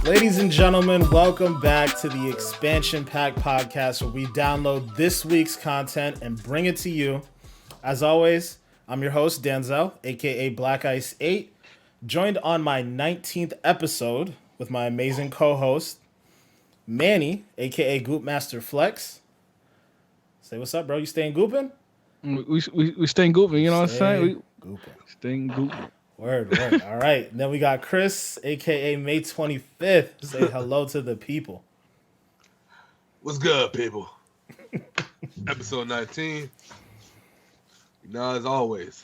Ladies and gentlemen, welcome back to the Expansion Pack Podcast, where we download this week's content and bring it to you. As always, I'm your host, Denzel, aka Black Ice 8, joined on my 19th episode with my amazing co-host, Manny, aka Goopmaster Flex. Say what's up, bro. You staying gooping? We staying gooping, you know what I'm saying? Staying gooping. Word. All right. And then we got Chris, a.k.a. May 25th. Say hello to the people. What's good, people? Episode 19. You know, as always,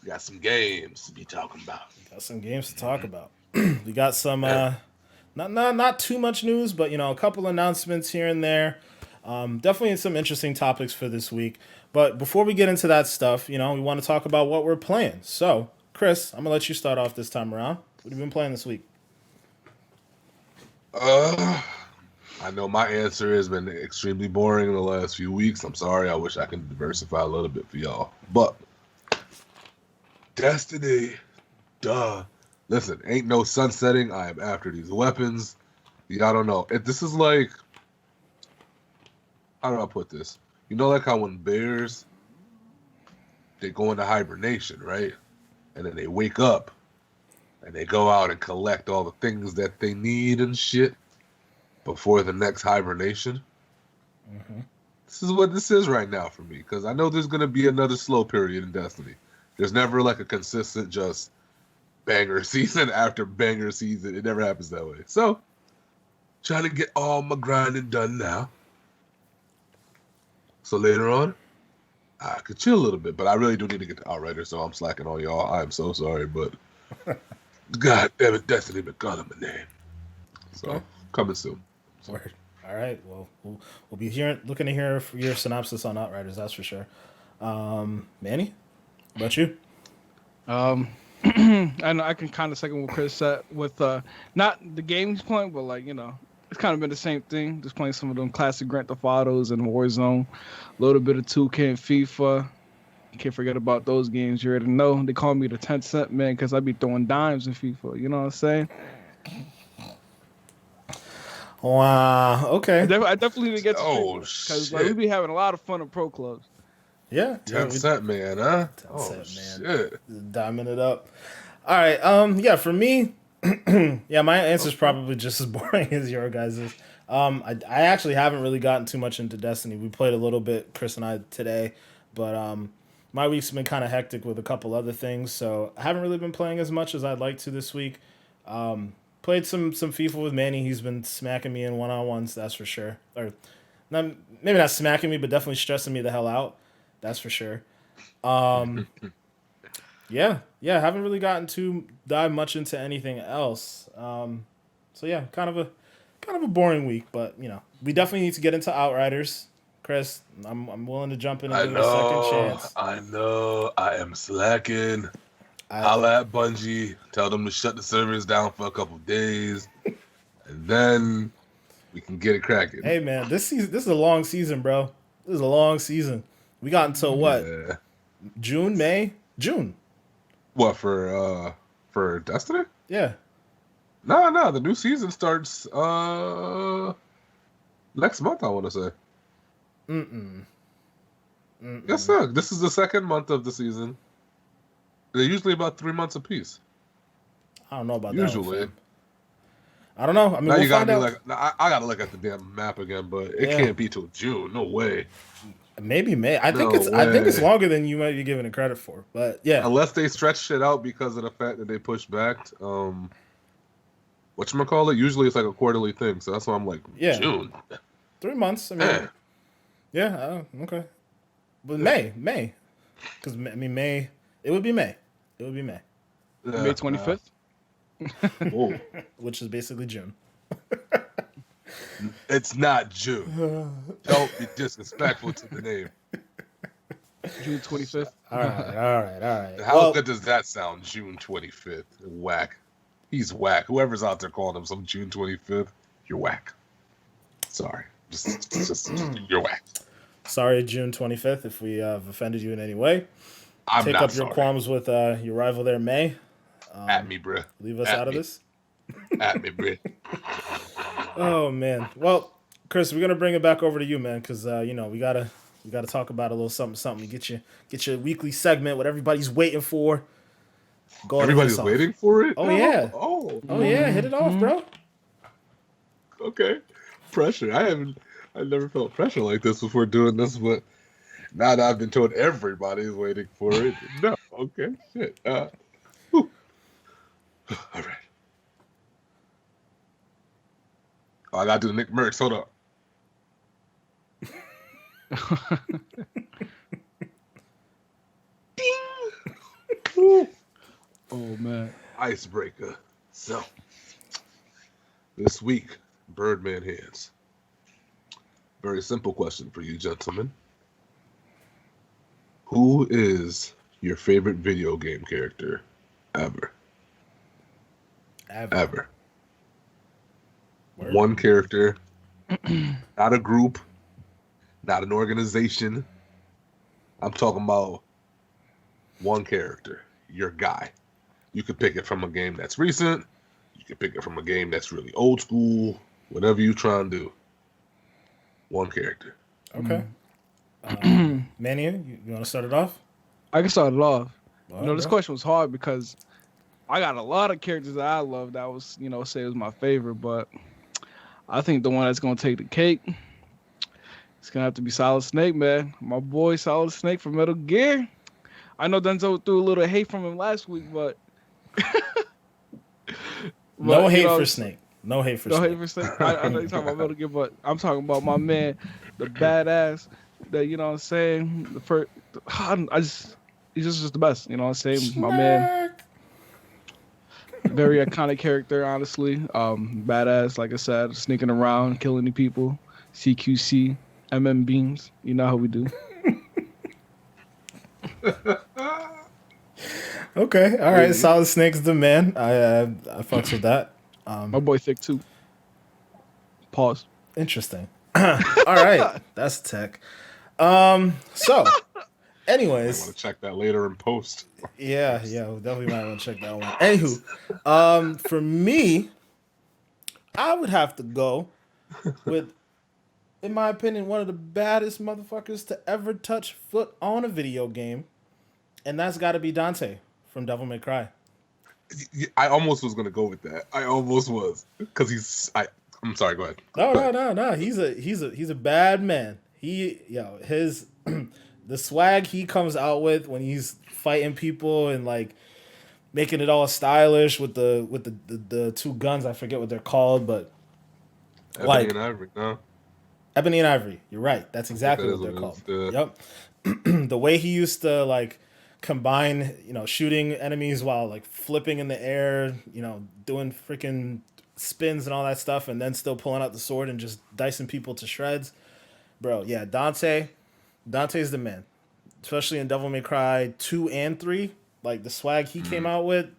we got some games to be talking about. We got some, not too much news, but, a couple announcements here and there. Definitely some interesting topics for this week. But before we get into that stuff, we want to talk about what we're playing. So, Chris, I'm going to let you start off this time around. What have you been playing this week? I know my answer has been extremely boring in the last few weeks. I'm sorry. I wish I could diversify a little bit for y'all. But Destiny, duh. Listen, ain't no sunsetting. I am after these weapons. I don't know. This is like, how do I put this? Like how when bears, they go into hibernation, right? And then they wake up and they go out and collect all the things that they need and shit before the next hibernation. Mm-hmm. This is what this is right now for me, because I know there's going to be another slow period in Destiny. There's never like a consistent just banger season after banger season. It never happens that way. So, trying to get all my grinding done now. So later on, I could chill a little bit, but I really do need to get to Outrider, so I'm slacking on y'all. I am so sorry, but God damn it, Destiny been calling my name. So, coming soon. Word. All right, well, we'll be looking to hear your synopsis on Outriders, that's for sure. Manny, what about you? I know I can kind of second what Chris said with not the game's point, but it's kind of been the same thing. Just playing some of them classic Grand Theft Autos and Warzone, a little bit of 2K and FIFA. Can't forget about those games. You already know they call me the 10-cent man because I be throwing dimes in FIFA. You know what I'm saying? Wow. Okay. I definitely need to get to because we be having a lot of fun at pro clubs. Yeah. 10-cent man, huh? 10-cent man. Shit. Diming it up. All right. Yeah. For me. Yeah, my answer is probably just as boring as your guys's. I actually haven't really gotten too much into Destiny. We played a little bit, Chris and I, today, but my week's been kind of hectic with a couple other things, so I haven't really been playing as much as I'd like to this week. Played some FIFA with Manny. He's been smacking me in one-on-ones, that's for sure. Or maybe not smacking me, but definitely stressing me the hell out. That's for sure. Yeah, haven't really gotten to dive much into anything else. So yeah, kind of a boring week, but we definitely need to get into Outriders. Chris, I'm willing to jump in and give it a second chance. I know, I am slacking. Holla at Bungie, tell them to shut the servers down for a couple days, and then we can get it cracking. Hey man, this is a long season, bro. This is a long season. We got until what? Yeah. June. What, for Destiny? Yeah. No, the new season starts next month, I want to say. Yes, sir. This is the second month of the season. They're usually about 3 months apiece. I don't know about usually. That. I don't know. I mean, now you gotta be I gotta look at the damn map again, but it can't be till June. No way. Maybe May. I think it's longer than you might be giving it credit for. But yeah, unless they stretch shit out because of the fact that they push back. Whatchamacallit? Usually it's like a quarterly thing, so that's why I'm like, June. 3 months. I mean, yeah. Okay. But May, because May. It would be May. May 25th. Which is basically June. It's not June. Don't be disrespectful to the name. June 25th. All right. How good does that sound? June 25th. Whack. He's whack. Whoever's out there calling him some June 25th, you're whack. Sorry. Just you're whack. Sorry, June 25th, if we have offended you in any way. I'm Take not up sorry. your qualms with your rival there, May. At me, bruh. Leave us At out of me. this. At me, bruh. Oh man. Well, Chris, we're gonna bring it back over to you, man, because we gotta talk about a little something. Get your weekly segment, what everybody's waiting for. Go ahead and hit us Everybody's off. waiting for it? Oh yeah. Oh, Yeah. Hit it off, bro. okay. Pressure. I never felt pressure like this before doing this, but now that I've been told everybody's waiting for it. No. Okay. Shit. Whew. All right. Oh, I gotta do the Nick Merckx. Hold up. Ding. Oh man. Icebreaker. So, this week, Birdman Hands. Very simple question for you, gentlemen. Who is your favorite video game character ever? Ever. Word. One character, not a group, not an organization. I'm talking about one character, your guy. You could pick it from a game that's recent. You could pick it from a game that's really old school. Whatever you try and do. One character. Okay. Manny, you want to start it off? I can start it off. Well, This bro. question was hard because I got a lot of characters that I love that was, say was my favorite, but I think the one that's gonna take the cake, it's gonna have to be Solid Snake, man. My boy Solid Snake from Metal Gear. I know Denzel threw a little hate from him last week, but No hate for Snake. No hate for No Snake. hate for Snake. I know you're talking about Metal Gear, but I'm talking about my man, the badass. That you know what I'm saying. The first, he's just the best. You know what I'm saying. My man, very iconic character, honestly. Badass, like I said, sneaking around, killing the people. CQC, MM beams. You know how we do. Okay, all right. Solid Snake's the man. I fucks with that. My boy Thick too. Pause. Interesting. All right, that's tech. So, anyways, I want to check that later in post. yeah, we definitely might want to check that one. Anywho, for me, I would have to go with, in my opinion, one of the baddest motherfuckers to ever touch foot on a video game, and that's got to be Dante from Devil May Cry. I almost was gonna go with that. I almost was because I'm sorry. Go ahead. No. He's a bad man. His the swag he comes out with when he's fighting people and like making it all stylish with the two guns. I forget what they're called, but Ebony and Ivory. No. Ebony and Ivory. You're right. That's exactly what they're called. Yep. The way he used to like combine, shooting enemies while like flipping in the air, doing freaking spins and all that stuff, and then still pulling out the sword and just dicing people to shreds. Bro, yeah, Dante's the man. Especially in Devil May Cry 2 and 3. Like the swag he came out with.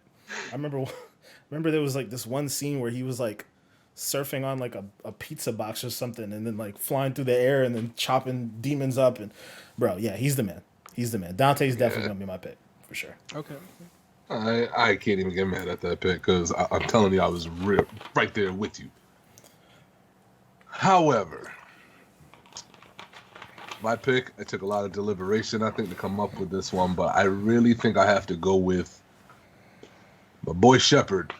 I remember there was like this one scene where he was like surfing on like a pizza box or something and then like flying through the air and then chopping demons up, and bro, yeah, he's the man. Dante's definitely gonna be my pick for sure. Okay. I can't even get mad at that pick because I'm telling you, I was right there with you. However, my pick, I took a lot of deliberation, I think, to come up with this one, but I really think I have to go with my boy Shepard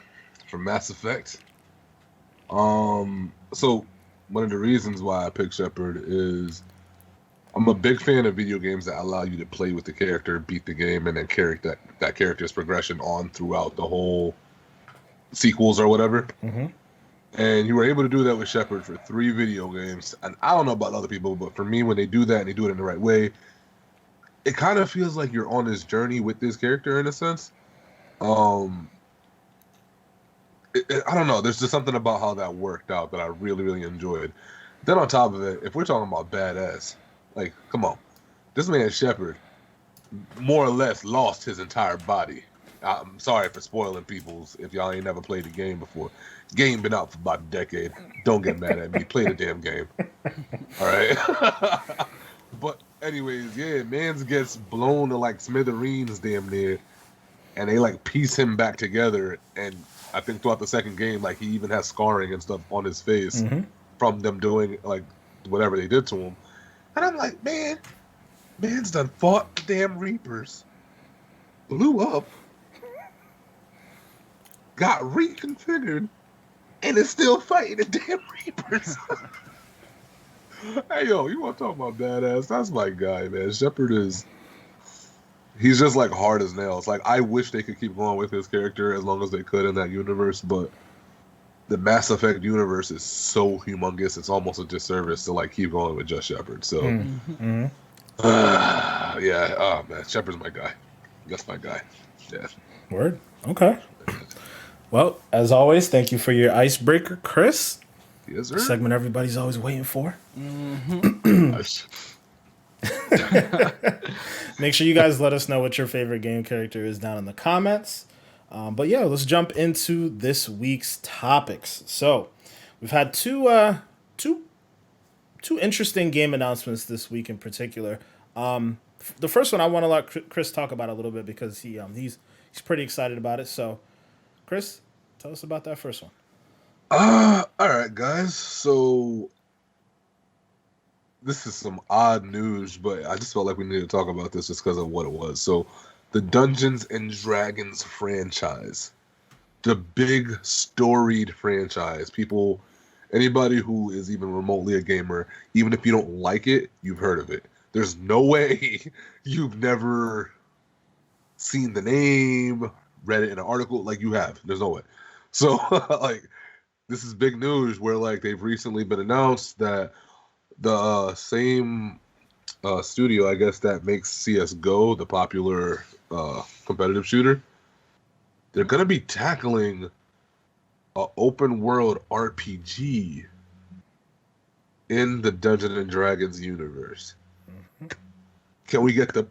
from Mass Effect. So one of the reasons why I picked Shepard is I'm a big fan of video games that allow you to play with the character, beat the game, and then carry that character's progression on throughout the whole sequels or whatever. Mm-hmm. And you were able to do that with Shepard for 3 video games. And I don't know about other people, but for me, when they do that and they do it in the right way, it kind of feels like you're on this journey with this character in a sense. I don't know. There's just something about how that worked out that I really, really enjoyed. Then on top of it, if we're talking about badass, like, come on. This man Shepard more or less lost his entire body. I'm sorry for spoiling people's if y'all ain't never played the game before. Game been out for about a decade. Don't get mad at me. Play the damn game. All right. But anyways, yeah, mans gets blown to like smithereens damn near, and they like piece him back together. And I think throughout the second game, like he even has scarring and stuff on his face from them doing like whatever they did to him. And I'm like, man's done fought the damn Reapers, blew up, got reconfigured, and is still fighting the damn Reapers. Hey, yo, you want to talk about badass? That's my guy, man. Shepard he's just like hard as nails. Like, I wish they could keep going with his character as long as they could in that universe, but the Mass Effect universe is so humongous, it's almost a disservice to like keep going with just Shepard. So, yeah, oh man, Shepard's my guy. That's my guy. Yeah. Word. Okay. Well, as always, thank you for your icebreaker, Chris. Yes, sir. The segment everybody's always waiting for. Make sure you guys let us know what your favorite game character is down in the comments. But yeah, let's jump into this week's topics. So we've had two interesting game announcements this week in particular. The first one I want to let Chris talk about a little bit because he's pretty excited about it. So, Chris, tell us about that first one. All right, guys. So this is some odd news, but I just felt like we needed to talk about this just because of what it was. So the Dungeons and Dragons franchise, the big storied franchise. Anybody who is even remotely a gamer, even if you don't like it, you've heard of it. There's no way you've never seen the name, read it in an article. Like, you have. There's no way. So, like, this is big news where, like, they've recently been announced that the same studio, I guess, that makes CSGO, the popular competitive shooter, they're going to be tackling an open world RPG in the Dungeons and Dragons universe. Can we get the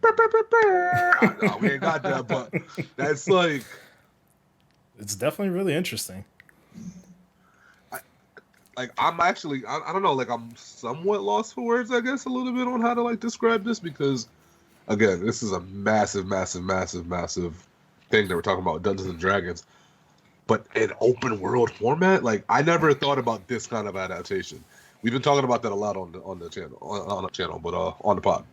no, we ain't got that, but that's like, it's definitely really interesting. I'm actually, I don't know, like, I'm somewhat lost for words, I guess, a little bit on how to like describe this, because again, this is a massive thing that we're talking about, Dungeons and Dragons, but in open world format. Like, I never thought about this kind of adaptation. We've been talking about that a lot on the channel, but on the pod.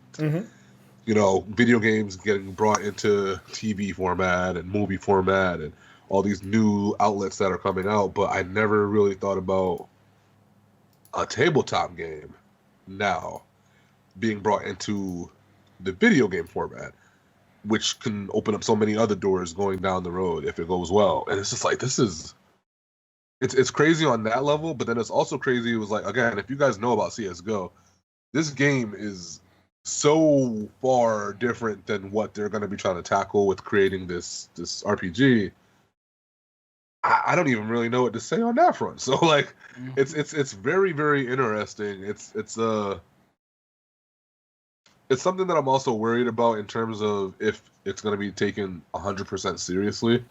You know, video games getting brought into TV format and movie format and all these new outlets that are coming out, but I never really thought about a tabletop game now being brought into the video game format, which can open up so many other doors going down the road if it goes well. And it's just like, it's crazy on that level, but then it's also crazy. It was like, again, if you guys know about CSGO, this game is so far different than what they're going to be trying to tackle with creating this RPG. I don't even really know what to say on that front. So like, it's very, very interesting. It's something that I'm also worried about in terms of if it's going to be taken 100% seriously.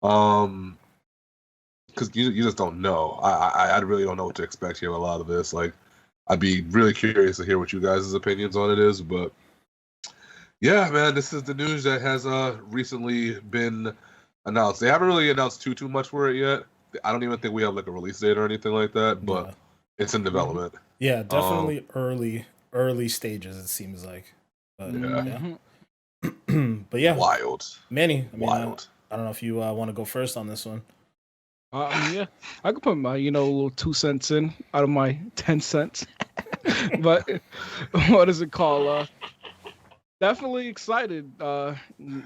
Because you just don't know. I really don't know what to expect here with a lot of this. Like, I'd be really curious to hear what you guys' opinions on it is. But yeah, man, this is the news that has recently been announced. They haven't really announced too much for it yet. I don't even think we have like a release date or anything like that, but it's in development. Yeah, definitely early stages, it seems like. But, but yeah, wild. Manny, Wild. I don't know if you want to go first on this one. Yeah, I could put my little 2 cents in out of my 10 cents. But what is it called? Definitely excited.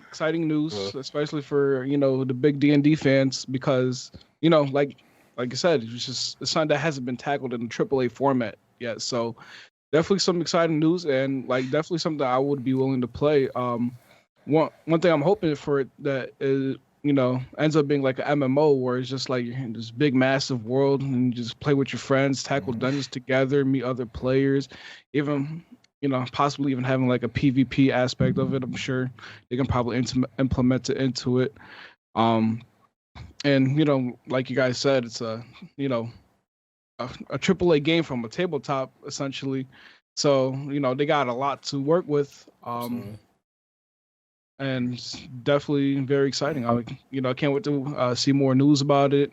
Exciting news, especially for the big D&D fans, because like I said, it's something that hasn't been tackled in the AAA format yet. So definitely some exciting news, and like definitely something I would be willing to play. One thing I'm hoping for it that is ends up being like an MMO where it's just like in this big massive world and you just play with your friends, tackle dungeons together, meet other players, even possibly even having like a PvP aspect of it. I'm sure they can probably implement it into it. And like you guys said, it's a AAA game from a tabletop essentially. So they got a lot to work with. And it's definitely very exciting. I can't wait to see more news about it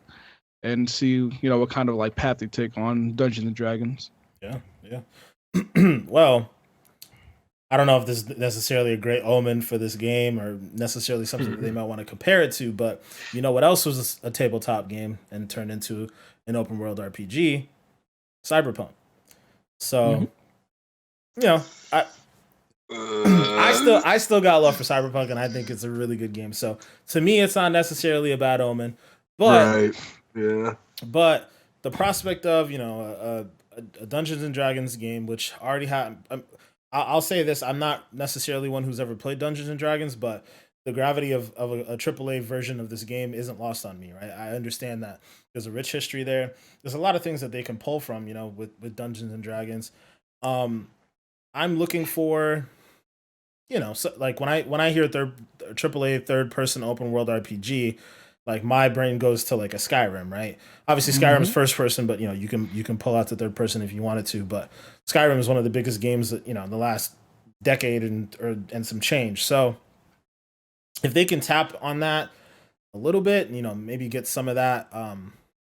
and see what kind of like path they take on Dungeons and Dragons. Yeah. Well, I don't know if this is necessarily a great omen for this game or necessarily something that they might want to compare it to, but what else was a tabletop game and turned into an open world RPG? Cyberpunk. So, I still got love for Cyberpunk, and I think it's a really good game. So to me, it's not necessarily a bad omen, but right, yeah. But the prospect of a Dungeons and Dragons game, which already had, I'll say this: I'm not necessarily one who's ever played Dungeons and Dragons, but the gravity of a AAA version of this game isn't lost on me. Right, I understand that there's a rich history there. There's a lot of things that they can pull from, with Dungeons and Dragons. I'm looking for. So like when I hear AAA third person open world RPG, like my brain goes to like a Skyrim, right? Obviously Skyrim's first person, but you can pull out the third person if you wanted to. But Skyrim is one of the biggest games that in the last decade and some change. So if they can tap on that a little bit, maybe get some of that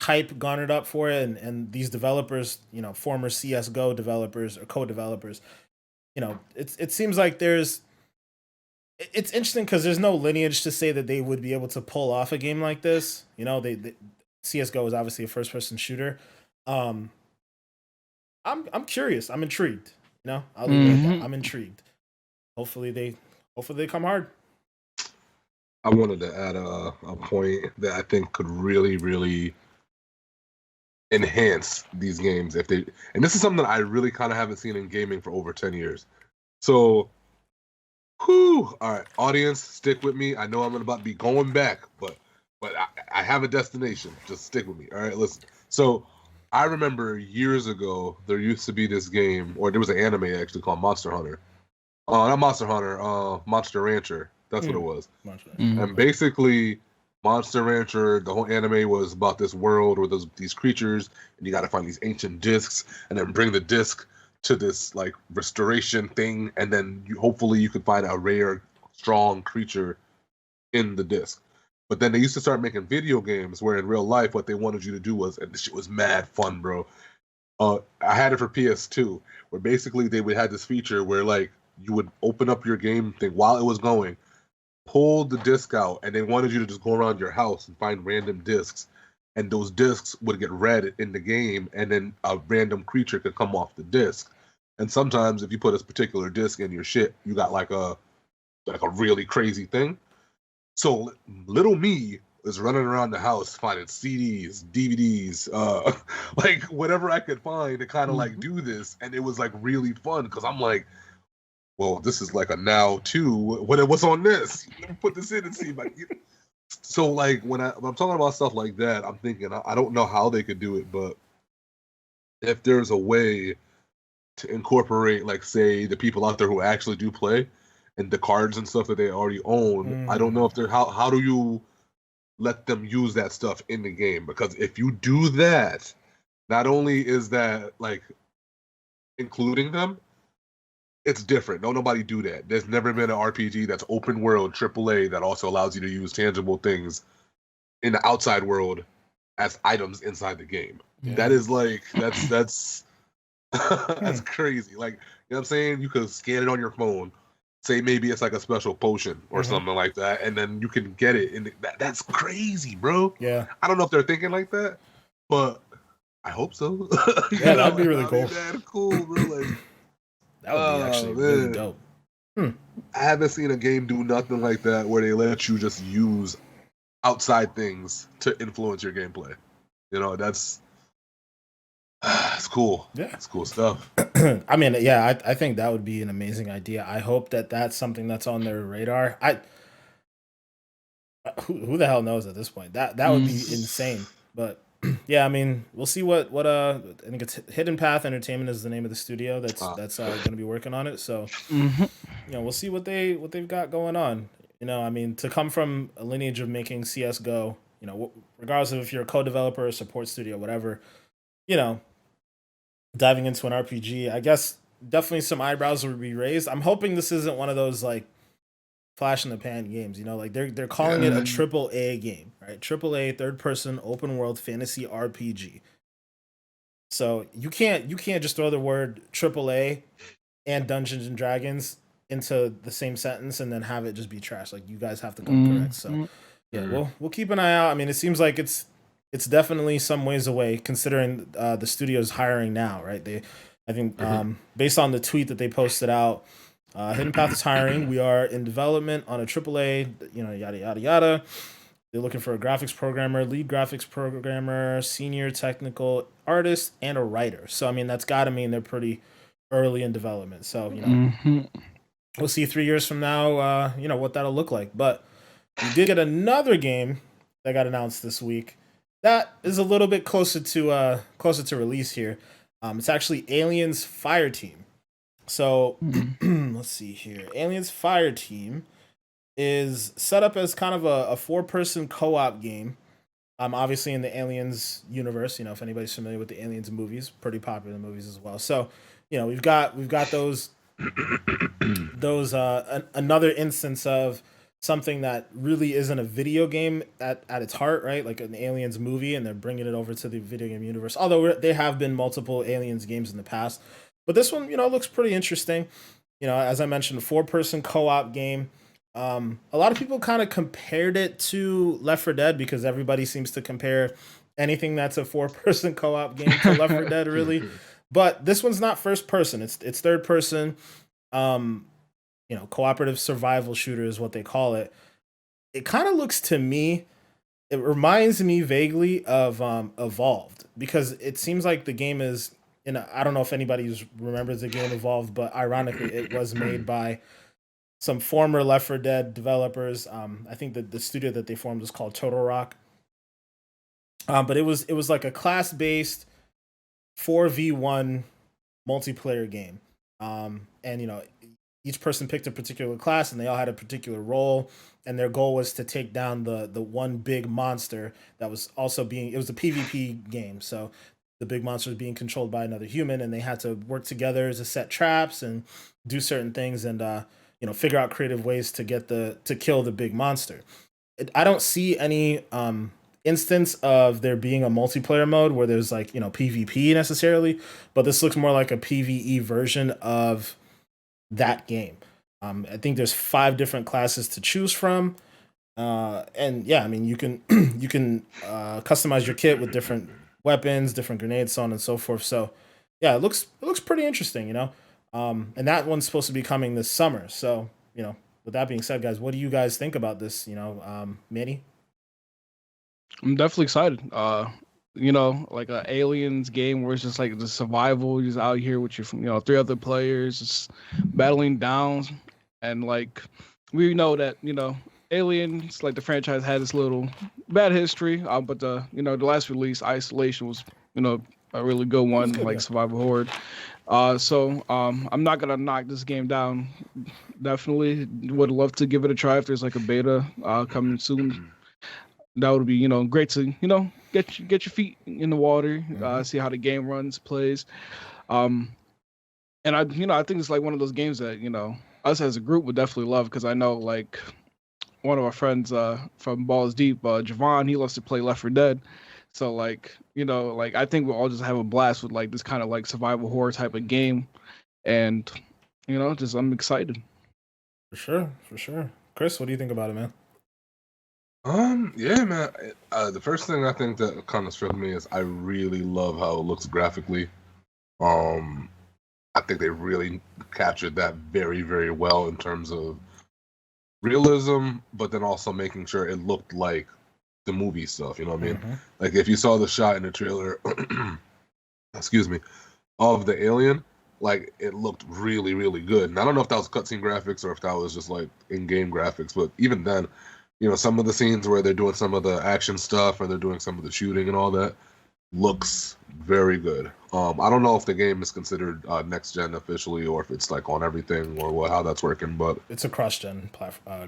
hype garnered up for it, and these developers, former CS:GO developers or co-developers. It seems like it's interesting because there's no lineage to say that they would be able to pull off a game like this. They CS:GO is obviously a first person shooter. I'm curious. I'm intrigued. I'll leave it at that. I'm intrigued. Hopefully they come hard. I wanted to add a point that I think could really, really enhance these games and this is something that I really kind of haven't seen in gaming for over 10 years. So, all right, audience, stick with me. I know I'm about to be going back, but I have a destination. Just stick with me. All right, listen. So, I remember years ago there used to be this game, or there was an anime actually called Monster Hunter. Not Monster Hunter, Monster Rancher. That's what it was. And basically, Monster Rancher, the whole anime was about this world where there's these creatures, and you got to find these ancient discs, and then bring the disc to this like restoration thing, and then hopefully you could find a rare, strong creature in the disc. But then they used to start making video games where in real life what they wanted you to do was, and this shit was mad fun, bro. I had it for PS2, where basically they would have this feature where like you would open up your game thing while it was going, pull the disc out, and they wanted you to just go around your house and find random discs, and those discs would get read in the game, and then a random creature could come off the disc. And sometimes if you put a particular disc in your shit, you got like a really crazy thing. So little me is running around the house finding CDs, DVDs, like whatever I could find to kind of like do this, and it was like really fun because I'm like, well, this is like a now too. What's on this? Let me put this in and see if I can. So like when I'm talking about stuff like that, I'm thinking I don't know how they could do it, but if there's a way to incorporate, like say the people out there who actually do play and the cards and stuff that they already own, I don't know if they're how do you let them use that stuff in the game? Because if you do that, not only is that like including them, it's different. Don't nobody do that. There's never been an RPG that's open world AAA that also allows you to use tangible things in the outside world as items inside the game. Yeah. That is like that's that's crazy. Like, you know what I'm saying? You could scan it on your phone. Say maybe it's like a special potion or something like that, and then you can get it. And that's crazy, bro. Yeah. I don't know if they're thinking like that, but I hope so. Yeah, that'd be really cool. That'd cool, bro. Like, that would be actually really dope. I haven't seen a game do nothing like that where they let you just use outside things to influence your gameplay. That's cool. Yeah, it's cool stuff. I mean, yeah, I think that would be an amazing idea. I hope that that's something that's on their radar. Who the hell knows at this point? That would be insane. But yeah, I mean, we'll see what I think it's Hidden Path Entertainment is the name of the studio that's going to be working on it. So Hmm. we'll see what they've got going on. I mean, to come from a lineage of making CS:GO, regardless of if you're a co-developer, a support studio, whatever, you know, diving into an RPG, I guess definitely some eyebrows would be raised. I'm hoping this isn't one of those like flash in the pan games. Like they're calling it a Yeah. triple A game, right? Triple A third person open world fantasy RPG. So you can't just throw the word triple A and Dungeons and Dragons into the same sentence and then have it just be trash. Like you guys have to come correct. So Hmm. yeah, Mm. we'll keep an eye out. I mean, it seems like it's definitely some ways away considering the studio's hiring now, right? I think based on the tweet that they posted out, Hidden Path is hiring. We are in development on a AAA, yada yada yada. They're looking for a graphics programmer, lead graphics programmer, senior technical artist, and a writer. So I mean, that's got to mean they're pretty early in development. So Hmm. we'll see 3 years from now, what that'll look like. But we did get another game that got announced this week that is a little bit closer to release here. It's actually Aliens Fire Team. So let's see here. Aliens Fire Team is set up as kind of a four-person co-op game. Obviously in the Aliens universe. If anybody's familiar with the Aliens movies, pretty popular movies as well. So we've got those another instance of something that really isn't a video game at its heart, right? Like an Aliens movie, and they're bringing it over to the video game universe. Although there have been multiple Aliens games in the past, but this one, looks pretty interesting. As I mentioned, a four-person co-op game. A lot of people kind of compared it to Left 4 Dead because everybody seems to compare anything that's a four-person co-op game to Left 4 Dead, really. But this one's not first person; it's third person. Um, cooperative survival shooter is what they call it. It kind of looks to me, it reminds me vaguely of Evolved because it seems like the game is. I don't know if anybody remembers the game Evolved, but ironically, it was made by some former Left 4 Dead developers. I think that the studio that they formed was called Total Rock. But it was like a class based 4v1 multiplayer game. And each person picked a particular class and they all had a particular role, and their goal was to take down the one big monster that was also it was a PvP game. So the big monster was being controlled by another human, and they had to work together to set traps and do certain things, and figure out creative ways to kill the big monster. I don't see any instance of there being a multiplayer mode where there's like PvP necessarily, but this looks more like a PvE version of that game. I think there's 5 different classes to choose from, and yeah, I mean you can you can customize your kit with different weapons, different grenades, so on and so forth. So yeah, it looks pretty interesting, and that one's supposed to be coming this summer. So with that being said, guys, what do you guys think about this? Manny. I'm definitely excited. Like a aliens game where it's just like the survival, you're just out here with your, 3 other players, just battling down, and like we know that aliens, like the franchise had this little bad history, but the last release, Isolation, was a really good one, Good, like yeah. survival horde. So I'm not gonna knock this game down. Definitely would love to give it a try if there's like a beta coming soon. That would be great to get your feet in the water, see how the game runs, plays. Um, and I think it's like one of those games that us as a group would definitely love, because I know like one of our friends from Balls Deep, Javon, he loves to play Left 4 Dead. So like like I think we'll all just have a blast with like this kind of like survival horror type of game, and just I'm excited. For sure. Chris, what do you think about it, man? Yeah, man. The first thing I think that kind of struck me is I really love how it looks graphically. I think they really captured that very, very well in terms of realism, but then also making sure it looked like the movie stuff. You know what I mean? Mhm. Like if you saw the shot in the trailer, excuse me, of the alien, like it looked really, really good. And I don't know if that was cutscene graphics or if that was just like in-game graphics, but even then, some of the scenes where they're doing some of the action stuff or they're doing some of the shooting and all that, looks very good. I don't know if the game is considered next gen officially, or if it's like on everything, or how that's working. But It's a cross-gen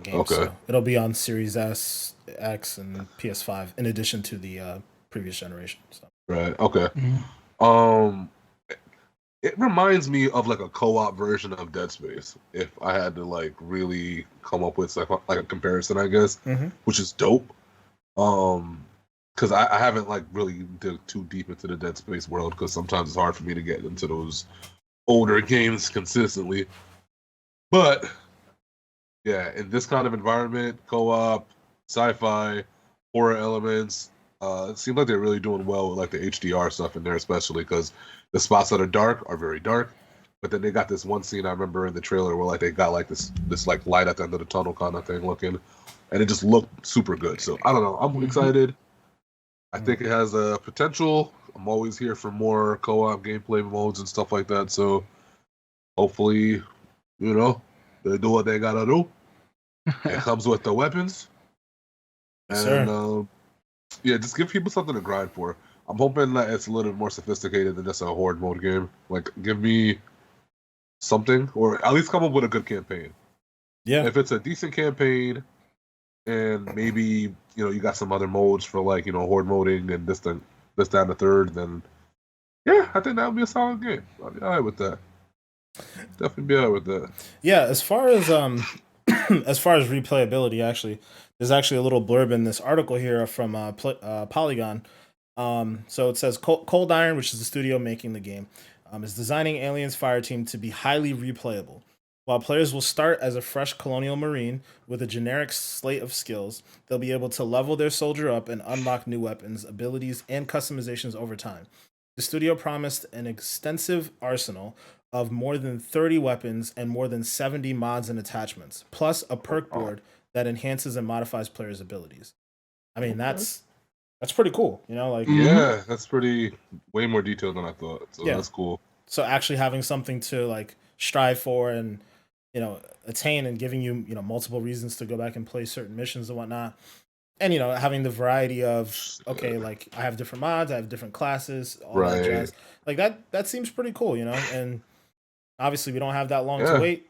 game, okay, so it'll be on Series S, X, and PS5 in addition to the previous generation. So. right, okay. Mhm. Um, it reminds me of like a co-op version of Dead Space. If I had to like really come up with like a comparison, I guess, Mm-hmm. which is dope. Because I haven't like really dug too deep into the Dead Space world, because sometimes it's hard for me to get into those older games consistently. But yeah, in this kind of environment, co-op, sci-fi, horror elements, it seems like they're really doing well with like the HDR stuff in there, especially because the spots that are dark are very dark. But then they got this one scene I remember in the trailer where like they got like this like light at the end of the tunnel kind of thing looking, and it just looked super good. So I don't know, I'm excited. I think it has a potential. I'm always here for more co-op gameplay modes and stuff like that. So hopefully, they do what they gotta do. It comes with the weapons, Yes, and sir. yeah, just give people something to grind for. I'm hoping that it's a little more sophisticated than just a horde mode game. Like, give me something, or at least come up with a good campaign. Yeah. If it's a decent campaign, and maybe you got some other modes for like horde moding and this thing, this that and the third, then yeah, I think that would be a solid game. I'll be alright with that. Definitely be alright with that. Yeah, as far as as far as replayability, actually, there's actually a little blurb in this article here from Polygon. So it says Cold Iron, which is the studio making the game, is designing Aliens Fireteam to be highly replayable. While players will start as a fresh colonial marine with a generic slate of skills, they'll be able to level their soldier up and unlock new weapons, abilities, and customizations over time. The studio promised an extensive arsenal of more than 30 weapons and more than 70 mods and attachments, plus a perk Oh, board that enhances and modifies players' abilities. I mean, okay. that's pretty cool, like Yeah, that's pretty way more detailed than I thought. So yeah. that's cool. So actually having something to like strive for and attain, and giving you multiple reasons to go back and play certain missions and whatnot, and having the variety of, okay, like I have different mods, I have different classes, all that Right. jazz, like that seems pretty cool, and obviously we don't have that long to Yeah. wait.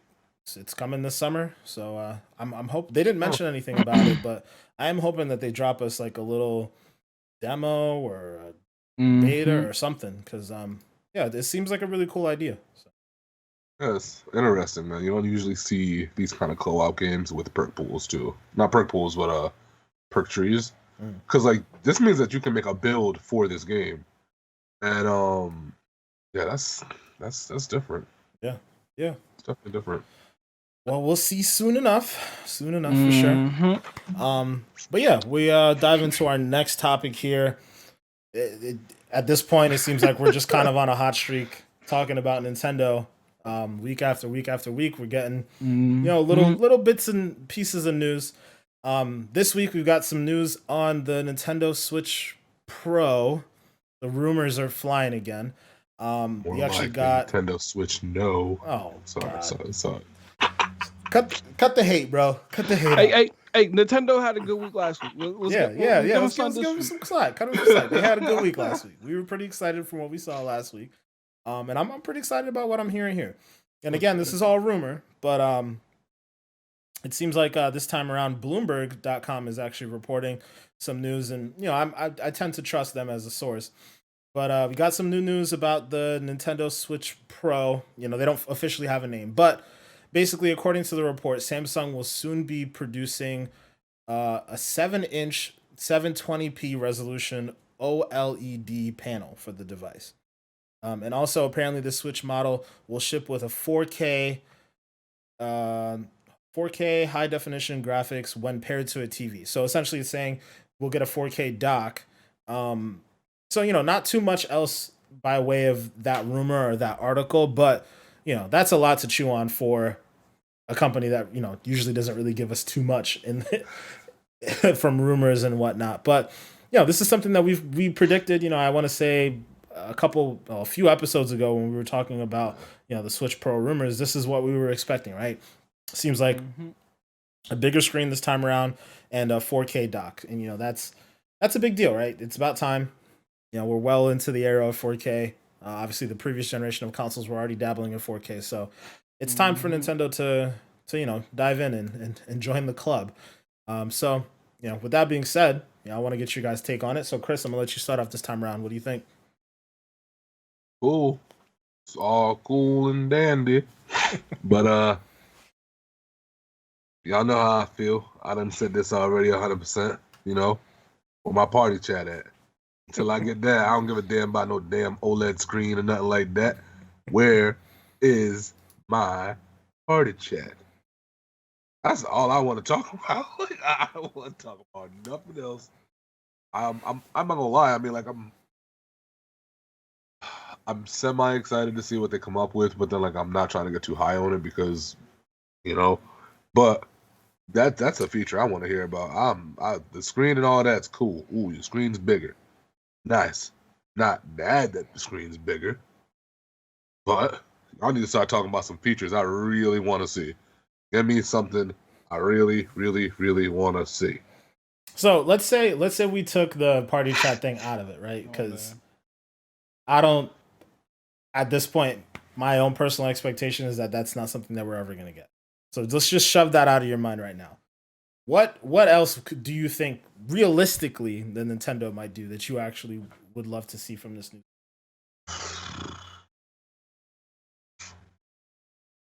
It's coming this summer, so I'm hope they didn't Oh. mention anything about it, but I am hoping that they drop us like a little demo or a beta or something, because yeah, this seems like a really cool idea. So. Yes, interesting, man. You don't usually see these kind of co-op games with perk pools too. Not perk pools, but perk trees. Mm. Because like this means that you can make a build for this game, and yeah, that's different. Yeah, yeah. It's definitely different. Well, we'll see soon enough for sure. But yeah, we dive into our next topic here. At this point, it seems like we're just kind of on a hot streak talking about Nintendo. Week after week after week, we're getting little bits and pieces of news. This week we've got some news on the Nintendo Switch Pro. The rumors are flying again. More We actually like got the Nintendo Switch. No, oh sorry, God. sorry. Cut the hate, bro. Cut the hate. Hey, Nintendo had a good week last week. Let's Yeah. let's Let's give them some slack. Cut them some slack. They had a good week last week. We were pretty excited from what we saw last week. And I'm pretty excited about what I'm hearing here. And again, this is all rumor, but it seems like this time around, Bloomberg.com is actually reporting some news, and I tend to trust them as a source. But we got some new news about the Nintendo Switch Pro. They don't officially have a name, but basically, according to the report, Samsung will soon be producing a 7-inch 720p resolution OLED panel for the device. And also, apparently, the Switch model will ship with a 4K high definition graphics when paired to a TV. So essentially, it's saying we'll get a 4K dock. So not too much else by way of that rumor or that article, but that's a lot to chew on for a company that usually doesn't really give us too much in from rumors and whatnot. But this is something that we predicted. I want to say a few episodes ago when we were talking about the Switch Pro rumors. This is what we were expecting, right? Seems like a bigger screen this time around and a 4K dock, and that's a big deal, right? It's about time. we're well into the era of 4K. Obviously, the previous generation of consoles were already dabbling in 4K, so it's time for Nintendo to dive in and join the club. So with that being said, I want to get your guys' take on it. So Chris, I'm gonna let you start off this time around. What do you think? Cool. It's all cool and dandy. But y'all know how I feel. I done said this already 100%, where my party chat at. Until I get that, I don't give a damn about no damn OLED screen or nothing like that. Where is my party chat? That's all I want to talk about. I don't want to talk about nothing else. I'm not gonna lie. I mean, like I'm semi excited to see what they come up with, but then like I'm not trying to get too high on it because, but that's a feature I want to hear about. The screen and all that's cool. Ooh, your screen's bigger. Nice. Not bad that the screen's bigger, but I need to start talking about some features I really want to see. Give me something I really, really, really want to see. So let's say we took the party chat thing out of it, right? Because I don't. At this point, my own personal expectation is that that's not something that we're ever going to get. So let's just shove that out of your mind right now. What else do you think realistically the Nintendo might do that you actually would love to see from this new?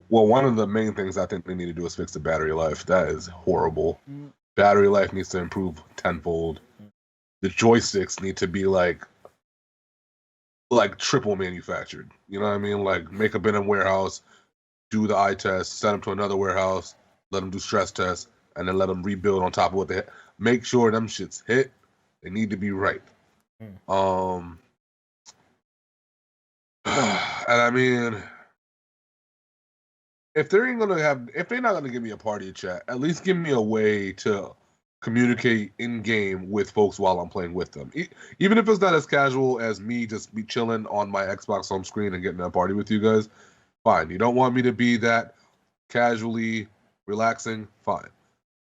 Well, one of the main things I think they need to do is fix the battery life. That is horrible. Battery life needs to improve tenfold. The joysticks need to be like triple manufactured. You know what I mean? Like make up in a warehouse, do the eye test, send them to another warehouse, let them do stress tests, and then let them rebuild on top of what they make sure them shits hit. They need to be right. And I mean, if they're not gonna give me a party chat, at least give me a way to communicate in game with folks while I'm playing with them. Even if it's not as casual as me just be chilling on my Xbox home screen and getting a party with you guys, fine. You don't want me to be that casually relaxing, fine.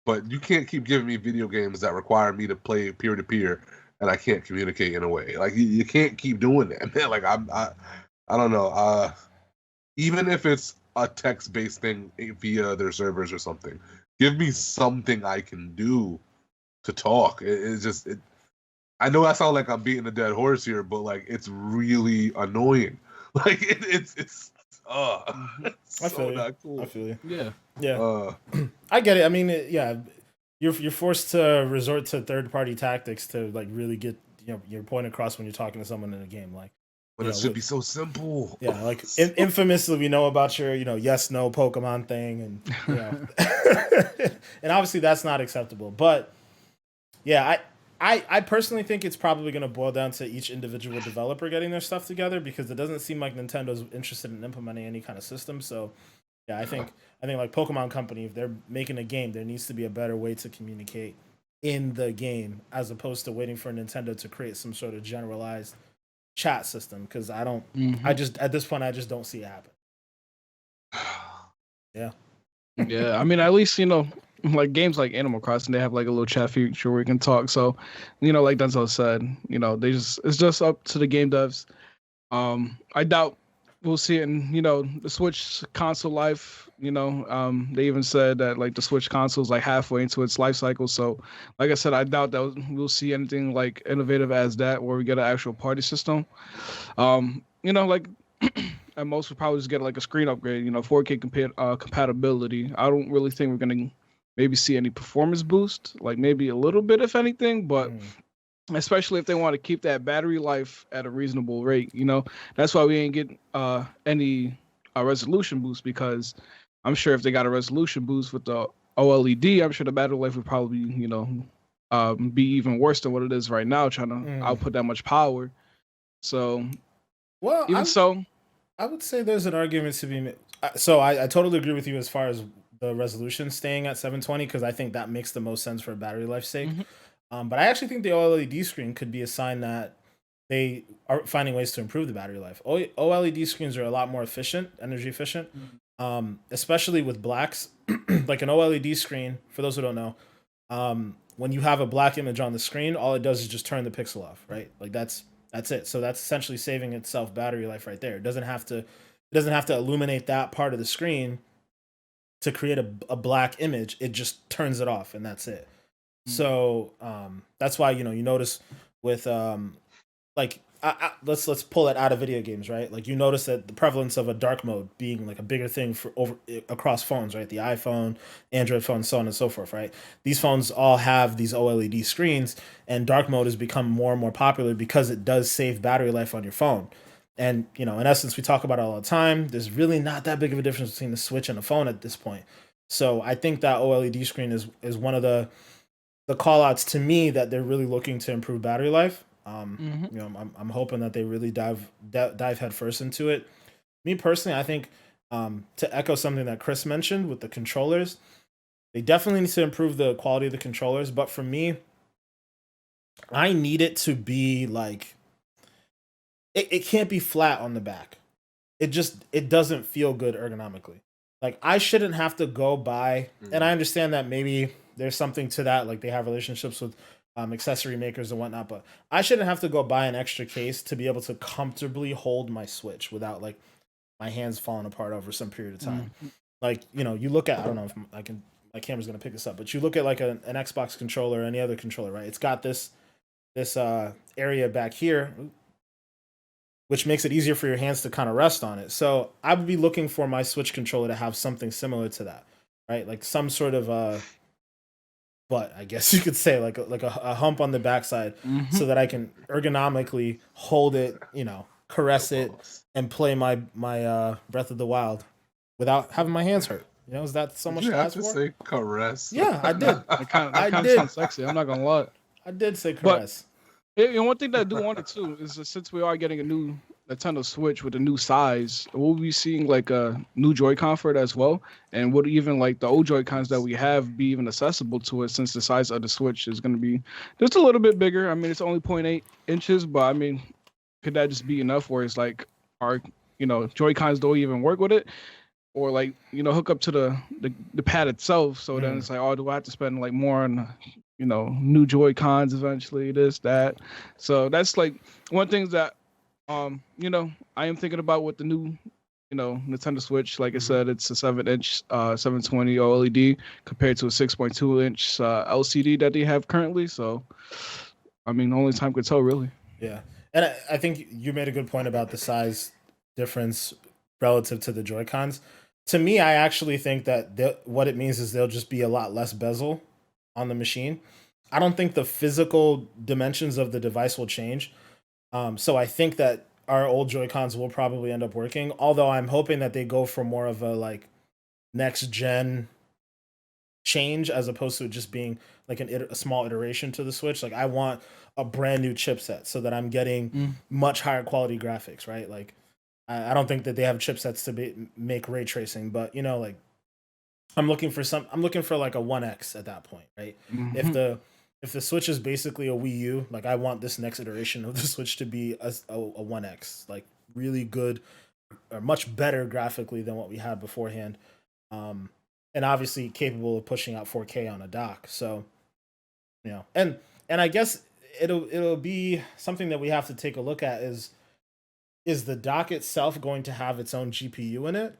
But you can't keep giving me video games that require me to play peer to peer and I can't communicate in a way. Like you can't keep doing that, man. Like I don't know. Even if it's a text-based thing via their servers or something, give me something I can do to talk. I know I sound like I'm beating a dead horse here, but like it's really annoying. Like it's so not cool. I feel you. Yeah. I get it. I mean, you're forced to resort to third-party tactics to like really get your point across when you're talking to someone in a game. Like, but it should be so simple. Yeah, like infamously, we know about your yes no Pokemon thing, and and obviously that's not acceptable. But yeah, I personally think it's probably going to boil down to each individual developer getting their stuff together because it doesn't seem like Nintendo's interested in implementing any kind of system. So yeah, I think like Pokemon Company, if they're making a game, there needs to be a better way to communicate in the game as opposed to waiting for Nintendo to create some sort of generalized chat system because I just at this point I just don't see it happen. Yeah, I mean, at least like games like Animal Crossing, they have like a little chat feature where you can talk. So like Denzel said, it's just up to the game devs. I doubt we'll see it in the Switch console life. They even said that like the Switch console is like halfway into its life cycle. So like I said, I doubt that we'll see anything like innovative as that where we get an actual party system. Like at most we'll probably just get like a screen upgrade, 4K compatibility. I don't really think we're gonna maybe see any performance boost, like maybe a little bit if anything, but especially if they want to keep that battery life at a reasonable rate, that's why we ain't getting any resolution boost because I'm sure if they got a resolution boost with the OLED, I'm sure the battery life would probably be even worse than what it is right now, trying to output that much power. So, well, I would say there's an argument to be made. So I totally agree with you as far as the resolution staying at 720 because I think that makes the most sense for battery life's sake. But I actually think the OLED screen could be a sign that they are finding ways to improve the battery life. OLED screens are a lot more energy efficient, especially with blacks. Like an OLED screen, for those who don't know, when you have a black image on the screen, all it does is just turn the pixel off, right? Like that's That's it. So that's essentially saving itself battery life right there. It doesn't have to illuminate that part of the screen to create a black image. It just turns it off, and that's it. So that's why you notice with like let's pull it out of video games, right? Like you notice that the prevalence of a dark mode being like a bigger thing for over across phones, right? The iPhone, Android phone, so on and so forth, right? These phones all have these OLED screens, and dark mode has become more and more popular because it does save battery life on your phone. And in essence, we talk about it all the time. There's really not that big of a difference between the Switch and the phone at this point. So I think that OLED screen is one of the call outs to me that they're really looking to improve battery life. I'm hoping that they really dive head first into it. Me personally, I think to echo something that Chris mentioned with the controllers, they definitely need to improve the quality of the controllers. But for me, I need it to be like it can't be flat on the back. It doesn't feel good ergonomically. Like I shouldn't have to go buy, and I understand that maybe there's something to that, like they have relationships with accessory makers and whatnot, but I shouldn't have to go buy an extra case to be able to comfortably hold my Switch without like my hands falling apart over some period of time. Like, you look at, I don't know if my camera's going to pick this up, but you look at like an Xbox controller or any other controller, right? It's got this area back here, which makes it easier for your hands to kind of rest on it. So I would be looking for my Switch controller to have something similar to that, right? Like some sort of but I guess you could say like a hump on the backside, so that I can ergonomically hold it, caress it, and play my Breath of the Wild without having my hands hurt. Is that so much? You have to say caress. Yeah, I did. It kind of sounds sexy. I'm not gonna lie. I did say caress. But one thing that I do want it too is that since we are getting a new Nintendo Switch with a new size, we'll be seeing like a new Joy-Con for it as well, and would even like the old Joy-Cons that we have be even accessible to it, since the size of the Switch is going to be just a little bit bigger. I mean, it's only 0.8 inches, but I mean, could that just be enough where it's like our Joy-Cons don't even work with it, or like hook up to the pad itself? So then it's like, oh, do I have to spend like more on new Joy-Cons eventually, this, that? So that's like one thing that I am thinking about with the new Nintendo Switch. Like I said, it's a 7-inch 720 OLED compared to a 6.2-inch LCD that they have currently. So I mean, only time could tell, really. Yeah, and I think you made a good point about the size difference relative to the Joy-Cons. To me, I actually think that what it means is there'll just be a lot less bezel on the machine. I don't think the physical dimensions of the device will change. So I think that our old Joy-Cons will probably end up working, although I'm hoping that they go for more of a like next gen change as opposed to it just being like a small iteration to the Switch. Like I want a brand new chipset so that I'm getting much higher quality graphics, right? Like I don't think that they have chipsets to make ray tracing, but like I'm looking for like a 1X at that point, right? If the Switch is basically a Wii U, like I want this next iteration of the Switch to be a 1X, like really good or much better graphically than what we had beforehand, and obviously capable of pushing out 4K on a dock. So, and I guess it'll be something that we have to take a look at is the dock itself going to have its own GPU in it,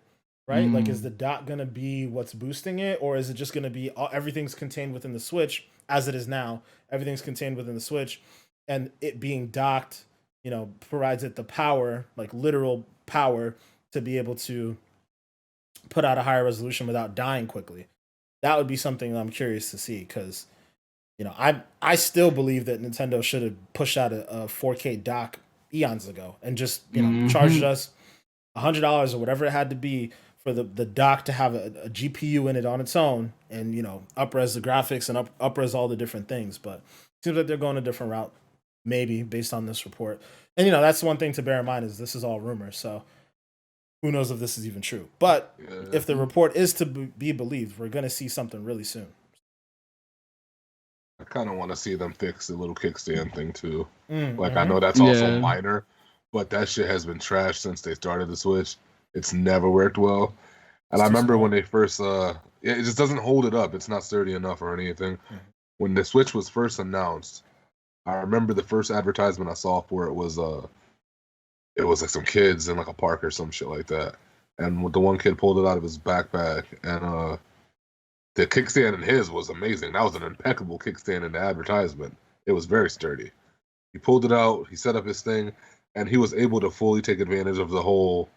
right? Like is the dock going to be what's boosting it, or is it just going to be everything's contained within the Switch? As it is now, everything's contained within the Switch, and it being docked, provides it the power, like literal power, to be able to put out a higher resolution without dying quickly. That would be something that I'm curious to see, because, I still believe that Nintendo should have pushed out a 4K dock eons ago and just, charged us $100 or whatever it had to be for the dock to have a GPU in it on its own, and up-res the graphics and up-res all the different things. But it seems like they're going a different route, maybe based on this report. And that's one thing to bear in mind, is this is all rumors, so who knows if this is even true. But if the report is to be believed, we're going to see something really soon. I kind of want to see them fix the little kickstand thing too. I know that's also minor, but that shit has been trashed since they started the Switch. It's never worked well. And I remember when they first, it just doesn't hold it up. It's not sturdy enough or anything. When the Switch was first announced, I remember the first advertisement I saw for it was like some kids in like a park or some shit like that, and the one kid pulled it out of his backpack, and the kickstand in his was amazing. That was an impeccable kickstand in the advertisement. It was very sturdy. He pulled it out, he set up his thing, and he was able to fully take advantage of the whole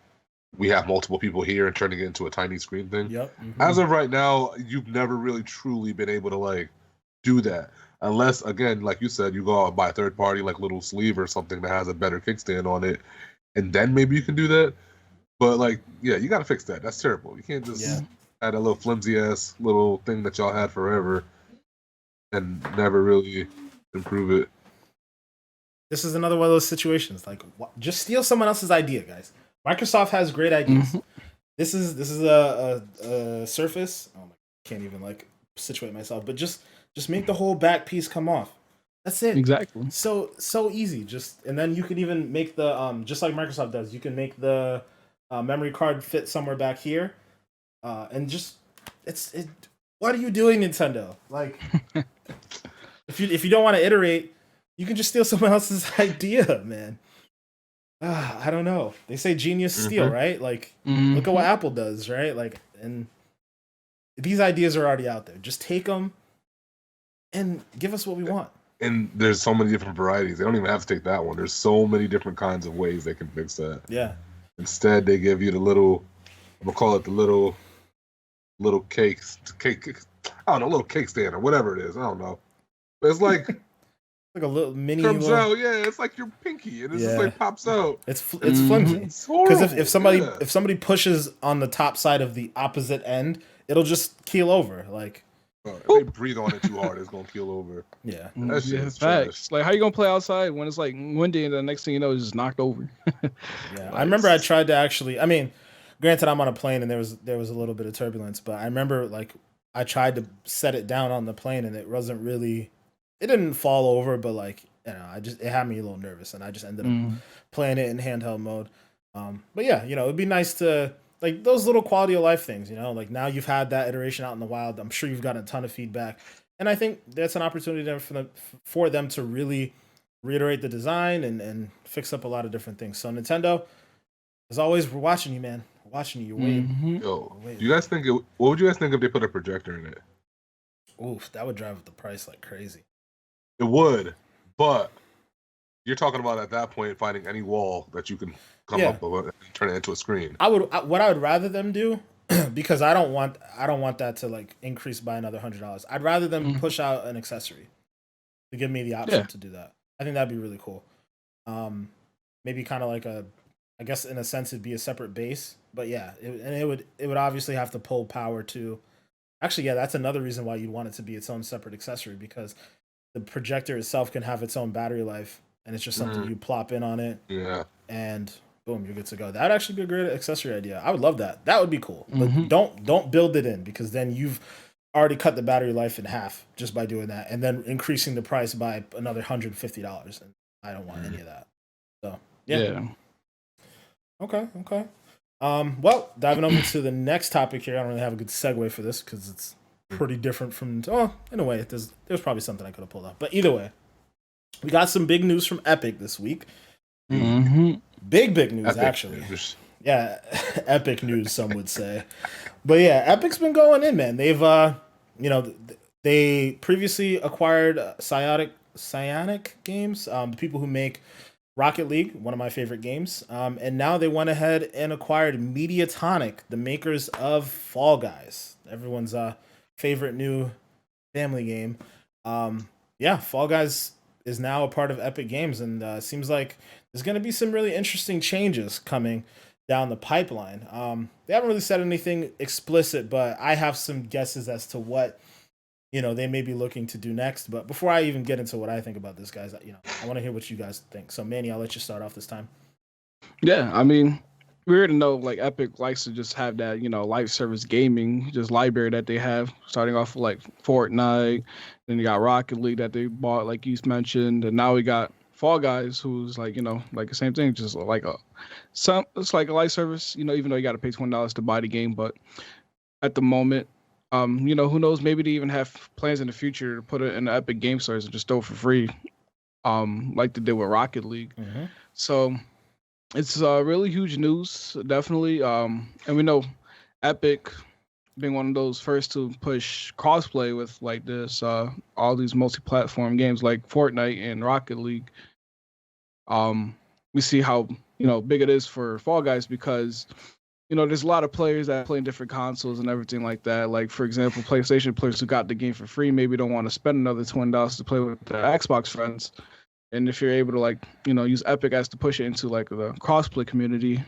we have multiple people here and turning it into a tiny screen thing. Yep. Mm-hmm. As of right now, you've never really truly been able to like do that. Unless, again, like you said, you go out and buy a third party like little sleeve or something that has a better kickstand on it, and then maybe you can do that. But like, yeah, you gotta fix that. That's terrible. You can't just add a little flimsy ass little thing that y'all had forever and never really improve it. This is another one of those situations. Like, just steal someone else's idea, guys. Microsoft has great ideas. Mm-hmm. This is a Surface. Oh my, can't even like situate myself. But just make the whole back piece come off. That's it. Exactly. So easy. And then you can even make the just like Microsoft does. You can make the memory card fit somewhere back here, and just it. What are you doing, Nintendo? Like, if you don't want to iterate, you can just steal someone else's idea, man. I don't know. They say genius steal, right? Like, look at what Apple does, right? Like, and these ideas are already out there. Just take them and give us what we want. And there's so many different varieties. They don't even have to take that one. There's so many different kinds of ways they can fix that. Yeah. Instead, they give you the little, I'm gonna call it the little cake. I don't know, little cake stand or whatever it is. I don't know. But it's like. Like a little mini comes out, yeah. It's like your pinky, and it just like pops out. It's flimsy. Because if somebody pushes on the top side of the opposite end, it'll just keel over. Like, if they breathe on it too hard, it's gonna keel over. Yeah, that shit is facts. Like, how you gonna play outside when it's like windy, and the next thing you know, it's just knocked over? Yeah, I remember I tried to actually. I mean, granted, I'm on a plane, and there was a little bit of turbulence, but I remember like I tried to set it down on the plane, and it wasn't really. It didn't fall over, but like, you know, it had me a little nervous, and I just ended up playing it in handheld mode. But yeah, you know, it'd be nice to like those little quality of life things, you know, like now you've had that iteration out in the wild. I'm sure you've gotten a ton of feedback, and I think that's an opportunity for them to really reiterate the design and fix up a lot of different things. So Nintendo, as always, we're watching you, man. We're watching you. You're waiting. Yo, do you guys think what would you guys think if they put a projector in it? Oof, that would drive up the price like crazy. It would, but you're talking about at that point finding any wall that you can come up with and turn it into a screen. What I would rather them do, because I don't want that to like increase by another $100. I'd rather them push out an accessory to give me the option to do that. I think that'd be really cool. Maybe kind of like I guess in a sense it'd be a separate base, but yeah, it would obviously have to pull power to. Actually, yeah, that's another reason why you'd want it to be its own separate accessory, because the projector itself can have its own battery life, and it's just something you plop in on it. Yeah. And boom, you're good to go. That'd actually be a great accessory idea. I would love that. That would be cool. But don't build it in, because then you've already cut the battery life in half just by doing that, and then increasing the price by another $150. And I don't want any of that. So yeah. Okay. Well, diving over to the next topic here. I don't really have a good segue for this because it's pretty different from. Oh, in a way, there's probably something I could have pulled up. But either way, we got some big news from Epic this week. Big news, Epic actually. News. Yeah, epic news, some would say. But yeah, Epic's been going in, man. They've, they previously acquired Cyanic Games, the people who make Rocket League, one of my favorite games. And now they went ahead and acquired Mediatonic, the makers of Fall Guys, everyone's favorite new family game. Fall Guys is now a part of Epic Games, and seems like there's going to be some really interesting changes coming down the pipeline. They haven't really said anything explicit, but I have some guesses as to what they may be looking to do next. But before I even get into what I think about this, guys, I want to hear what you guys think. So Manny, I'll let you start off this time. Yeah, I mean, we already know like Epic likes to just have that live service gaming just library that they have, starting off with like Fortnite, then you got Rocket League that they bought, like you mentioned, and now we got Fall Guys, who's like like the same thing, just like it's like a live service, even though you got to pay $20 to buy the game. But at the moment, who knows? Maybe they even have plans in the future to put it in the Epic Game Stores and just throw it for free. like they did with Rocket League. Mm-hmm. So it's really huge news, definitely. And we know Epic being one of those first to push crossplay with like this, all these multi-platform games like Fortnite and Rocket League. We see how big it is for Fall Guys because there's a lot of players that play in different consoles and everything like that. Like for example, PlayStation players who got the game for free maybe don't want to spend another $20 to play with their Xbox friends. And if you're able to use Epic as to push it into like the crossplay community,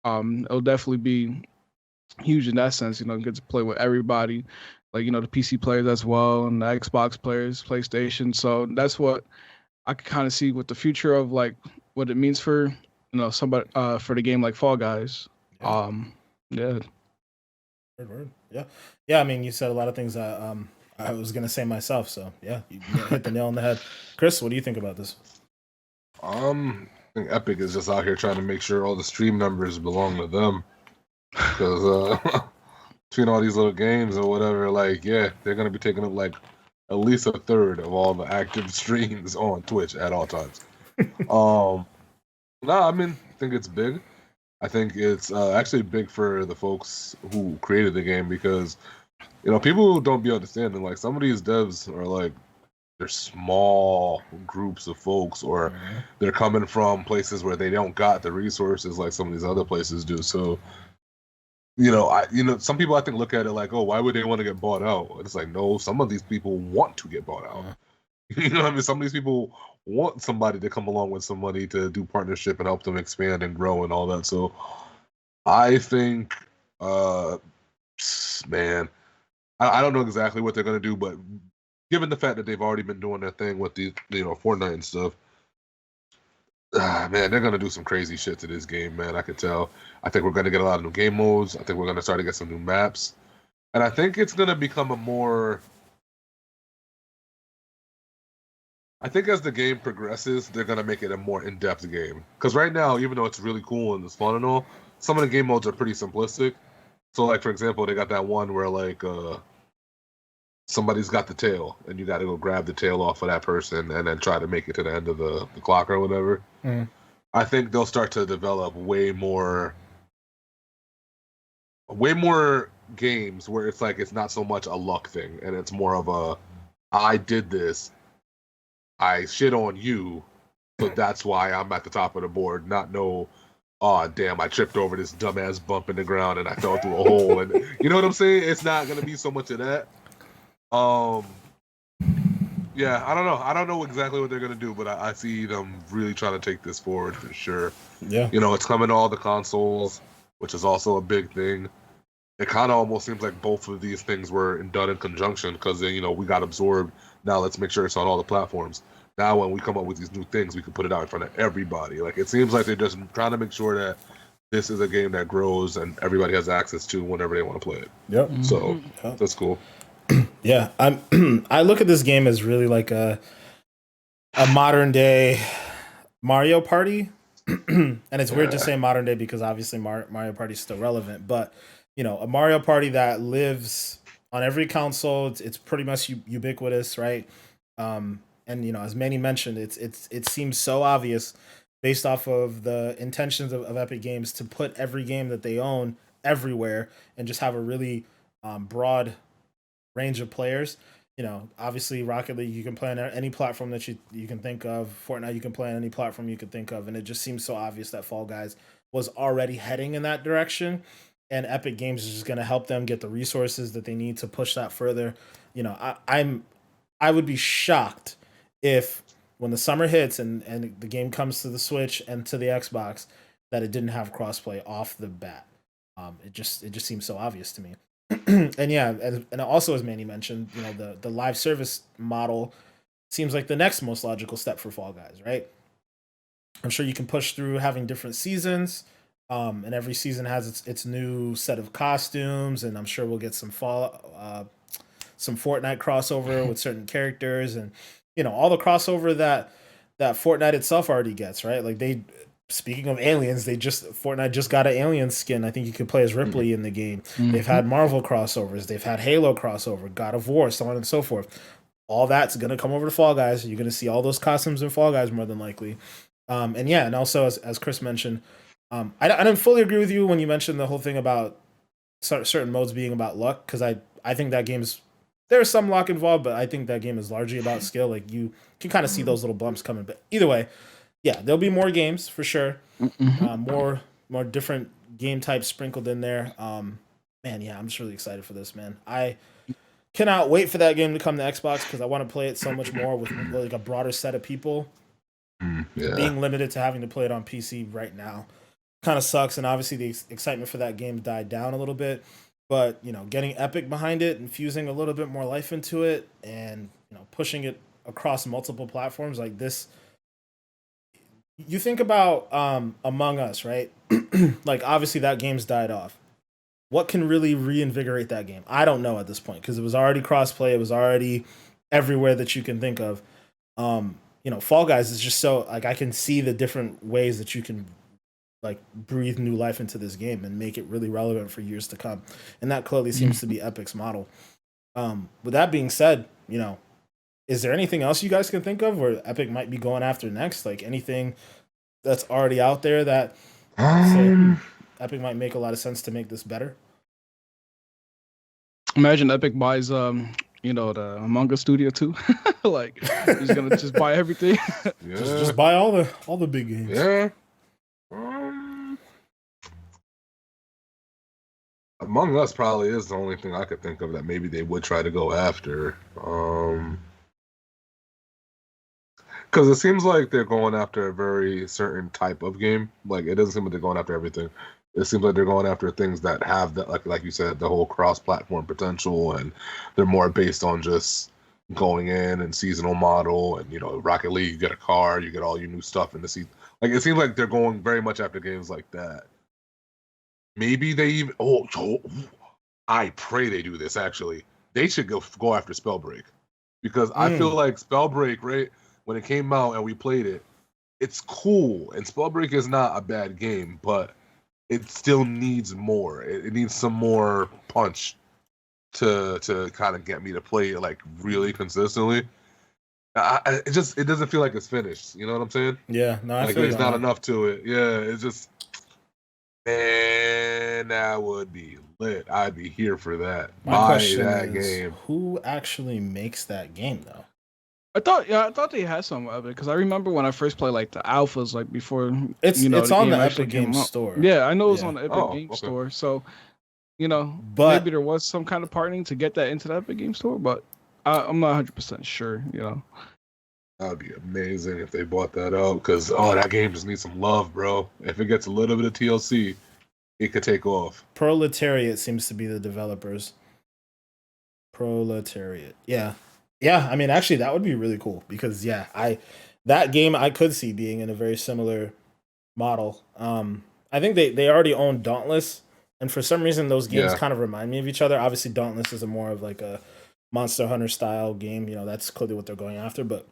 it'll definitely be huge in that sense. Get to play with everybody, like the PC players as well and the Xbox players, PlayStation. So that's what I could kind of see with the future of like what it means for somebody for the game like Fall Guys. Yeah. Yeah. Word. Yeah. I mean, you said a lot of things that I was gonna say myself. So yeah, you hit the nail on the head. Chris, what do you think about this? I think Epic is just out here trying to make sure all the stream numbers belong to them. Because between all these little games or whatever, they're gonna be taking up like at least a third of all the active streams on Twitch at all times. I think it's big. I think it's actually big for the folks who created the game because people don't be understanding. Like some of these devs are like they're small groups of folks, or they're coming from places where they don't got the resources like some of these other places do. So, some people I think look at it like, oh, why would they want to get bought out? It's like, no, some of these people want to get bought out. You know what I mean? Some of these people want somebody to come along with some money to do partnership and help them expand and grow and all that. So I think, man, I don't know exactly what they're going to do, but given the fact that they've already been doing their thing with the, Fortnite and stuff, man, they're going to do some crazy shit to this game, man. I could tell. I think we're going to get a lot of new game modes. I think we're going to start to get some new maps. And I think it's going to become I think as the game progresses, they're going to make it a more in-depth game. Because right now, even though it's really cool and it's fun and all, some of the game modes are pretty simplistic. So, like, for example, they got that one where, somebody's got the tail, and you got to go grab the tail off of that person and then try to make it to the end of the clock or whatever. I think they'll start to develop way more games where it's like it's not so much a luck thing, and it's more of a, I did this, I shit on you, so that's why I'm at the top of the board, not no, oh damn, I tripped over this dumbass bump in the ground and I fell through a hole, and you know what I'm saying? It's not gonna be so much of that. Yeah, I don't know. I don't know exactly what they're gonna do, but I see them really trying to take this forward for sure. Yeah. It's coming to all the consoles, which is also a big thing. It kind of almost seems like both of these things were done in conjunction because we got absorbed. Now let's make sure it's on all the platforms. Now when we come up with these new things, we can put it out in front of everybody. Like it seems like they're just trying to make sure that this is a game that grows and everybody has access to whenever they want to play it. Yep. So that's cool. Yeah, I look at this game as really like a modern day Mario Party, and it's weird to say modern day because obviously Mario Party is still relevant, but a Mario Party that lives on every console. It's pretty much ubiquitous, right? And as Manny mentioned, it seems so obvious based off of the intentions of Epic Games to put every game that they own everywhere and just have a really broad range of players. Obviously Rocket League you can play on any platform that you can think of. Fortnite you can play on any platform you can think of, and it just seems so obvious that Fall Guys was already heading in that direction, and Epic Games is just going to help them get the resources that they need to push that further. I would be shocked if when the summer hits and the game comes to the Switch and to the Xbox that it didn't have crossplay off the bat. It just seems so obvious to me. And yeah, and also as Manny mentioned, the live service model seems like the next most logical step for Fall Guys, right? I'm sure you can push through having different seasons, and every season has its new set of costumes, and I'm sure we'll get some Fortnite crossover with certain characters, and all the crossover that Fortnite itself already gets, right? Like speaking of aliens, Fortnite just got an alien skin. I think you could play as Ripley in the game. They've had Marvel crossovers. They've had Halo crossover, God of War, so on and so forth. all that's gonna come over to Fall Guys. You're gonna see all those costumes in Fall Guys more than likely. And yeah, and also as Chris mentioned, I didn't fully agree with you when you mentioned the whole thing about certain modes being about luck, because I think that game's there's some luck involved, but I think that game is largely about skill. Like you can kind of see those little bumps coming. But either way, yeah, there'll be more games for sure. More different game types sprinkled in there. Man, yeah, I'm just really excited for this, man. I cannot wait for that game to come to Xbox because I want to play it so much more with like a broader set of people. Yeah. Being limited to having to play it on PC right now kind of sucks, and obviously the excitement for that game died down a little bit. But getting Epic behind it, infusing a little bit more life into it, and pushing it across multiple platforms like this. You think about Among Us, right? Like obviously that game's died off. What can really reinvigorate that game? I don't know at this point because it was already crossplay. It was already everywhere that you can think of. Fall Guys is just so like I can see the different ways that you can like breathe new life into this game and make it really relevant for years to come. And that clearly seems to be Epic's model. With that being said, is there anything else you guys can think of where Epic might be going after next? Like anything that's already out there that Epic might make a lot of sense to make this better? Imagine Epic buys the Among Us studio too. Like he's gonna just buy everything. Yeah. just buy all the big games. Yeah. Among Us probably is the only thing I could think of that maybe they would try to go after. Because it seems like they're going after a very certain type of game. Like it doesn't seem like they're going after everything. It seems like they're going after things that have that, like you said, the whole cross-platform potential, and they're more based on just going in and seasonal model. And Rocket League, you get a car, you get all your new stuff in the season. Like it seems like they're going very much after games like that. Maybe they even. I pray they do this. Actually, they should go after Spellbreak, because I feel like Spellbreak, right, when it came out and we played it, it's cool, and Spellbreak is not a bad game, but it still needs more. It needs some more punch to kind of get me to play it like really consistently. It doesn't feel like it's finished. You know what I'm saying? Yeah, no, I like feel there's not that. enough to it. Yeah, it's just, man, that would be lit. I'd be here for that. My question is, game. Who actually makes that game though? I thought they had some of it because I remember when I first played like the alphas, like before it's the on game the Epic Games out. Store. Yeah, I know it's on the Epic Games Store. So, but maybe there was some kind of partnering to get that into the Epic Games Store, but I'm not 100% sure. That would be amazing if they bought that out, because that game just needs some love, bro. If it gets a little bit of TLC, it could take off. Proletariat seems to be the developers. Proletariat, yeah. I mean, actually, that would be really cool because that game I could see being in a very similar model. I think they already own Dauntless, and for some reason those games kind of remind me of each other. Obviously, Dauntless is a more of like a Monster Hunter style game. That's clearly what they're going after. But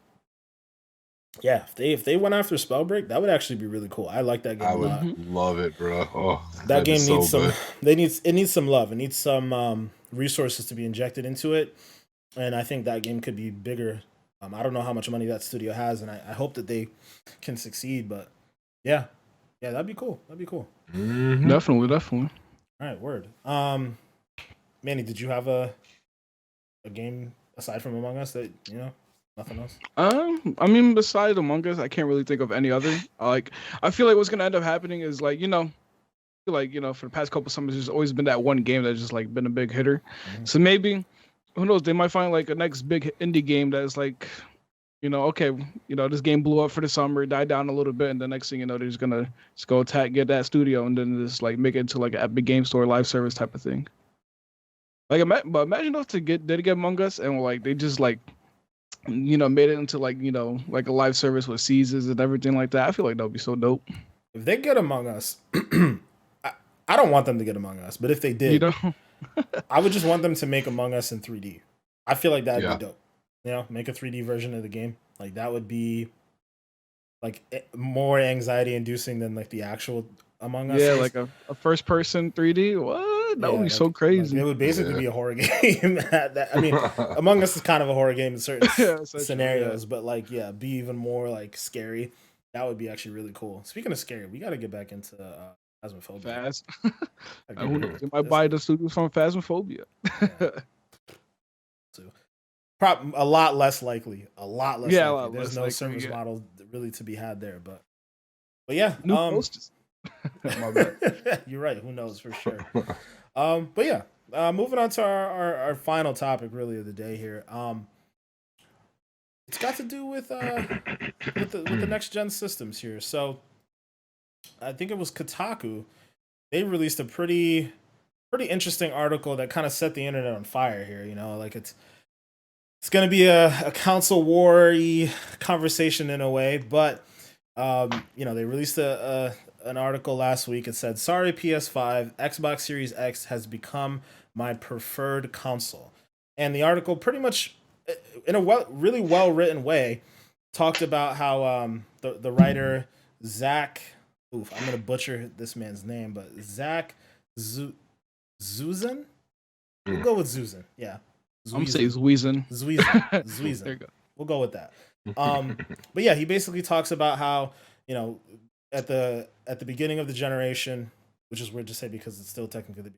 yeah, if they went after Spellbreak, that would actually be really cool. I like that game. I would love it, bro. Oh, that game needs some. It needs some love. It needs some resources to be injected into it. And I think that game could be bigger. I don't know how much money that studio has, and I hope that they can succeed. But yeah, that'd be cool. Mm-hmm. Definitely. All right, word. Manny, did you have a game aside from Among Us that nothing else? I mean, besides Among Us, I can't really think of any other. I feel like what's gonna end up happening is for the past couple summers, there's always been that one game that's just like been a big hitter. Mm-hmm. So maybe. Who knows? They might find like a next big indie game that's like, this game blew up for the summer, died down a little bit, and the next thing they're just gonna just go get that studio and then just like make it into like an Epic Game Store live service type of thing. Like, but imagine if they get Among Us and like they just like, made it into like like a live service with seasons and everything like that. I feel like that would be so dope. If they get Among Us, I don't want them to get Among Us, but if they did. I would just want them to make Among Us in 3D. I feel like that'd be dope. Make a 3D version of the game. Like that would be like more anxiety inducing than like the actual Among Us. Yeah, like a first person 3D. What? That would be like, so crazy. Like, it would basically be a horror game. I mean, Among Us is kind of a horror game in certain scenarios, but like, yeah, be even more like scary. That would be actually really cool. Speaking of scary, we got to get back into Phasmophobia. Fast. You might buy the studios from Phasmophobia. A lot less likely. A lot less likely. A lot There's less no likely, service model really to be had there, but yeah. New posters. My bad. You're right. Who knows for sure. But yeah. Moving on to our final topic, really, of the day here. It's got to do with the next gen systems here. So, I think it was Kotaku. They released a pretty interesting article that kind of set the internet on fire here. You know, like it's going to be a console war-y conversation in a way, but you know, they released an article last week. It said, "Sorry, PS5, Xbox Series X has become my preferred console." And the article pretty much, in a really well written way, talked about how the writer Zach, I'm gonna butcher this man's name, but Zach Zuzan. We'll go with Zuzan. Yeah, I'm gonna say Zweezan. Zweezan. There you go. We'll go with that. But yeah, he basically talks about how, you know, at the beginning of the generation, which is weird to say because it's still technically the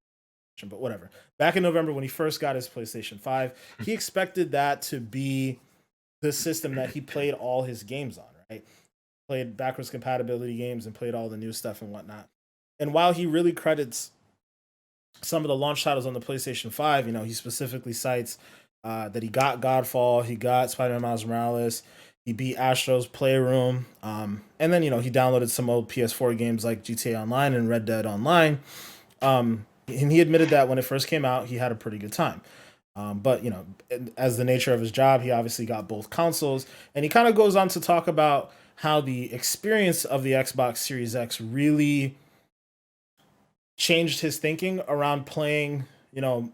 beginning, but whatever. Back in November when he first got his PlayStation 5, he expected that to be the system that he played all his games on, right? Played backwards compatibility games and played all the new stuff and whatnot. And while he really credits some of the launch titles on the PlayStation 5, you know, he specifically cites that he got Godfall, he got Spider-Man Miles Morales, he beat Astro's Playroom, and then, you know, he downloaded some old PS4 games like GTA Online and Red Dead Online. And he admitted that when it first came out, he had a pretty good time. But, you know, as the nature of his job, he obviously got both consoles. And he kind of goes on to talk about how the experience of the Xbox Series X really changed his thinking around playing, you know,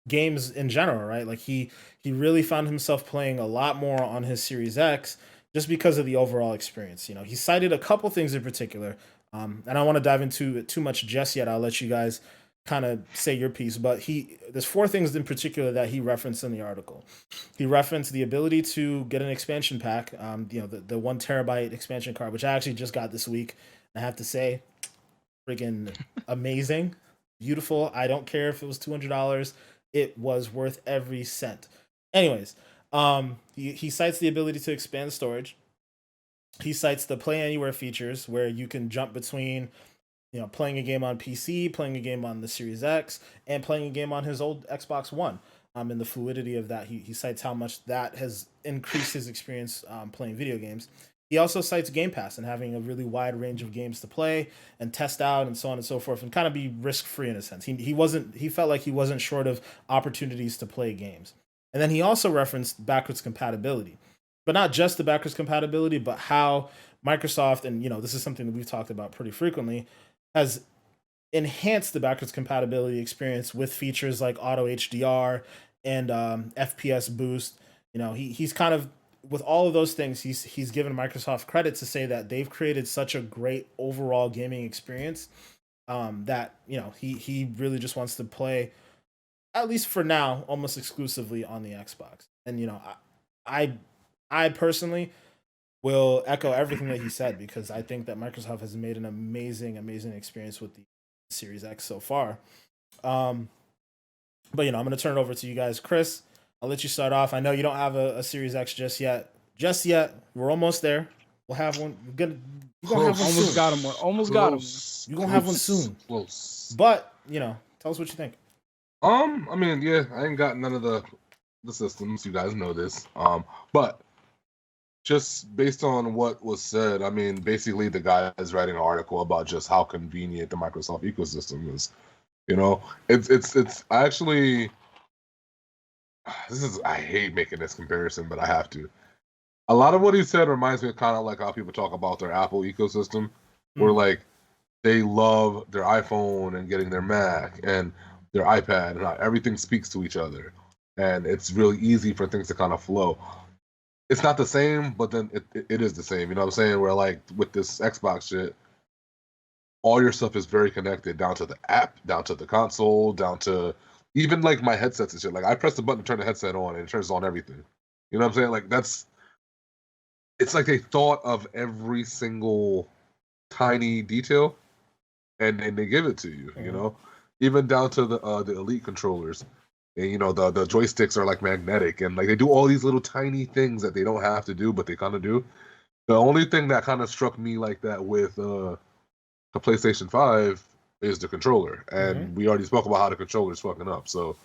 games in general, right? Like he really found himself playing a lot more on his Series X just because of the overall experience. You know, he cited a couple things in particular, and I don't want to dive into it too much just yet. I'll let you guys kind of say your piece, but there's 4 things in particular that he referenced in the article. He referenced the ability to get an expansion pack, you know, the 1 terabyte expansion card, which I actually just got this week. I have to say, freaking amazing, beautiful. I don't care if it was $200. It was worth every cent. Anyways, he cites the ability to expand storage. He cites the Play Anywhere features where you can jump between, you know, playing a game on PC, playing a game on the Series X, and playing a game on his old Xbox One. And the fluidity of that. He cites how much that has increased his experience playing video games. He also cites Game Pass and having a really wide range of games to play and test out and so on and so forth, and kind of be risk-free in a sense. He felt like he wasn't short of opportunities to play games. And then he also referenced backwards compatibility, but not just the backwards compatibility, but how Microsoft, and, you know, this is something that we've talked about pretty frequently, has enhanced the backwards compatibility experience with features like auto HDR and FPS boost. You know, he's kind of, with all of those things, he's given Microsoft credit to say that they've created such a great overall gaming experience that, you know, he really just wants to play, at least for now, almost exclusively on the Xbox. And, you know, I personally will echo everything that he said, because I think that Microsoft has made an amazing experience with the Series X so far. But, you know, I'm going to turn it over to you guys. Chris, I'll let you start off. I know you don't have a Series X just yet. We're almost there. We'll have one. We're gonna have one Almost soon. got him. Almost got him. You're going to have one soon. Close. But, you know, tell us what you think. I mean, yeah, I ain't got none of the systems. You guys know this. But just based on what was said, I mean, basically the guy is writing an article about just how convenient the Microsoft ecosystem is. You know, it's actually, I hate making this comparison, but I have to. A lot of what he said reminds me of kind of like how people talk about their Apple ecosystem, where like they love their iPhone and getting their Mac and their iPad, and how everything speaks to each other, and it's really easy for things to kind of flow. It's not the same, but then it is the same. You know what I'm saying? Where like with this Xbox shit, all your stuff is very connected, down to the app, down to the console, down to even like my headsets and shit. Like I press the button to turn the headset on, and it turns on everything. You know what I'm saying? Like it's like they thought of every single tiny detail, and they give it to you. You know, even down to the Elite controllers. And, you know, the joysticks are like magnetic, and like they do all these little tiny things that they don't have to do, but they kind of do. The only thing that kind of struck me like that with the PlayStation 5 is the controller, and we already spoke about how the controller is fucking up. So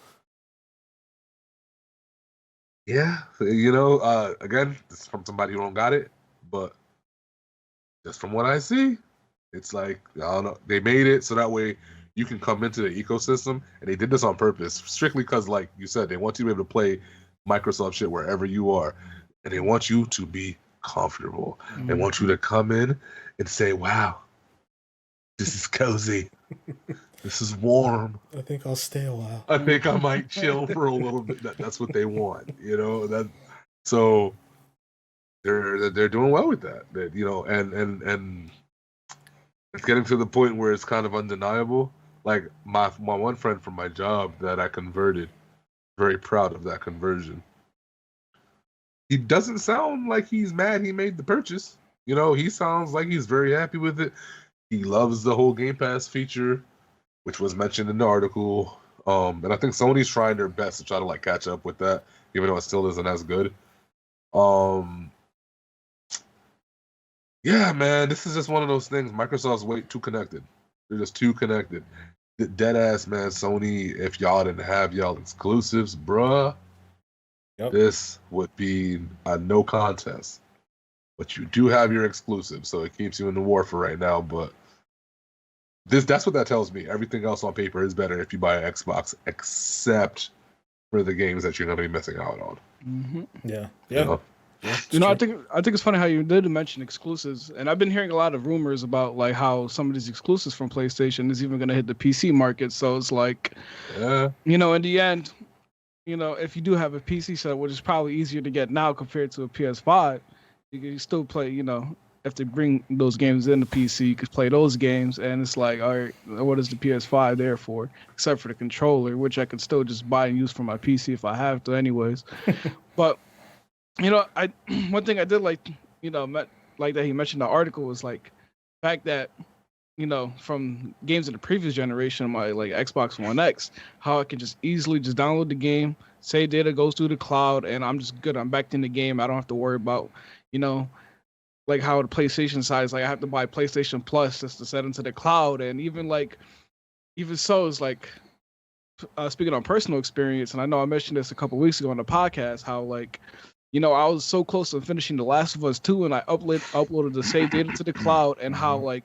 yeah, you know, again, this is from somebody who don't got it, but just from what I see, it's like, I don't know, they made it so that way you can come into the ecosystem, and they did this on purpose, strictly because, like you said, they want you to be able to play Microsoft shit wherever you are, and they want you to be comfortable. They want you to come in and say, wow, this is cozy. This is warm. I think I'll stay a while. I think I might chill for a little bit. That's what they want, you know. So they're doing well with that. You know, and it's getting to the point where it's kind of undeniable. Like my one friend from my job that I converted, very proud of that conversion. He doesn't sound like he's mad he made the purchase. You know, he sounds like he's very happy with it. He loves the whole Game Pass feature, which was mentioned in the article. And I think Sony's trying their best to try to like catch up with that, even though it still isn't as good. Yeah, man, this is just one of those things. Microsoft's way too connected. They're just too connected. Dead ass, man. Sony, if y'all didn't have y'all exclusives, bruh, this would be a no contest. But you do have your exclusives, so it keeps you in the war for right now. But that's what that tells me. Everything else on paper is better if you buy an Xbox, except for the games that you're going to be missing out on. Yeah. You know? You know, I think it's funny how you did mention exclusives, and I've been hearing a lot of rumors about like how some of these exclusives from PlayStation is even going to hit the PC market. So it's like, you know, in the end, you know, if you do have a PC set, which is probably easier to get now compared to a PS5, you can still play. You know, if they bring those games in the PC, you could play those games, and it's like, all right, what is the PS5 there for? Except for the controller, which I can still just buy and use for my PC if I have to, anyways. But you know, one thing I did like, you know, like that he mentioned in the article was like the fact that, you know, from games in the previous generation, my like Xbox One X, how I can just easily just download the game, say data goes through the cloud, and I'm just good. I'm back in the game. I don't have to worry about, you know, like how the PlayStation side is like I have to buy PlayStation Plus just to set into the cloud, and even so, it's like speaking on personal experience, and I know I mentioned this a couple weeks ago on the podcast, how like, you know, I was so close to finishing The Last of Us 2, and I uploaded the save data to the cloud, and how like,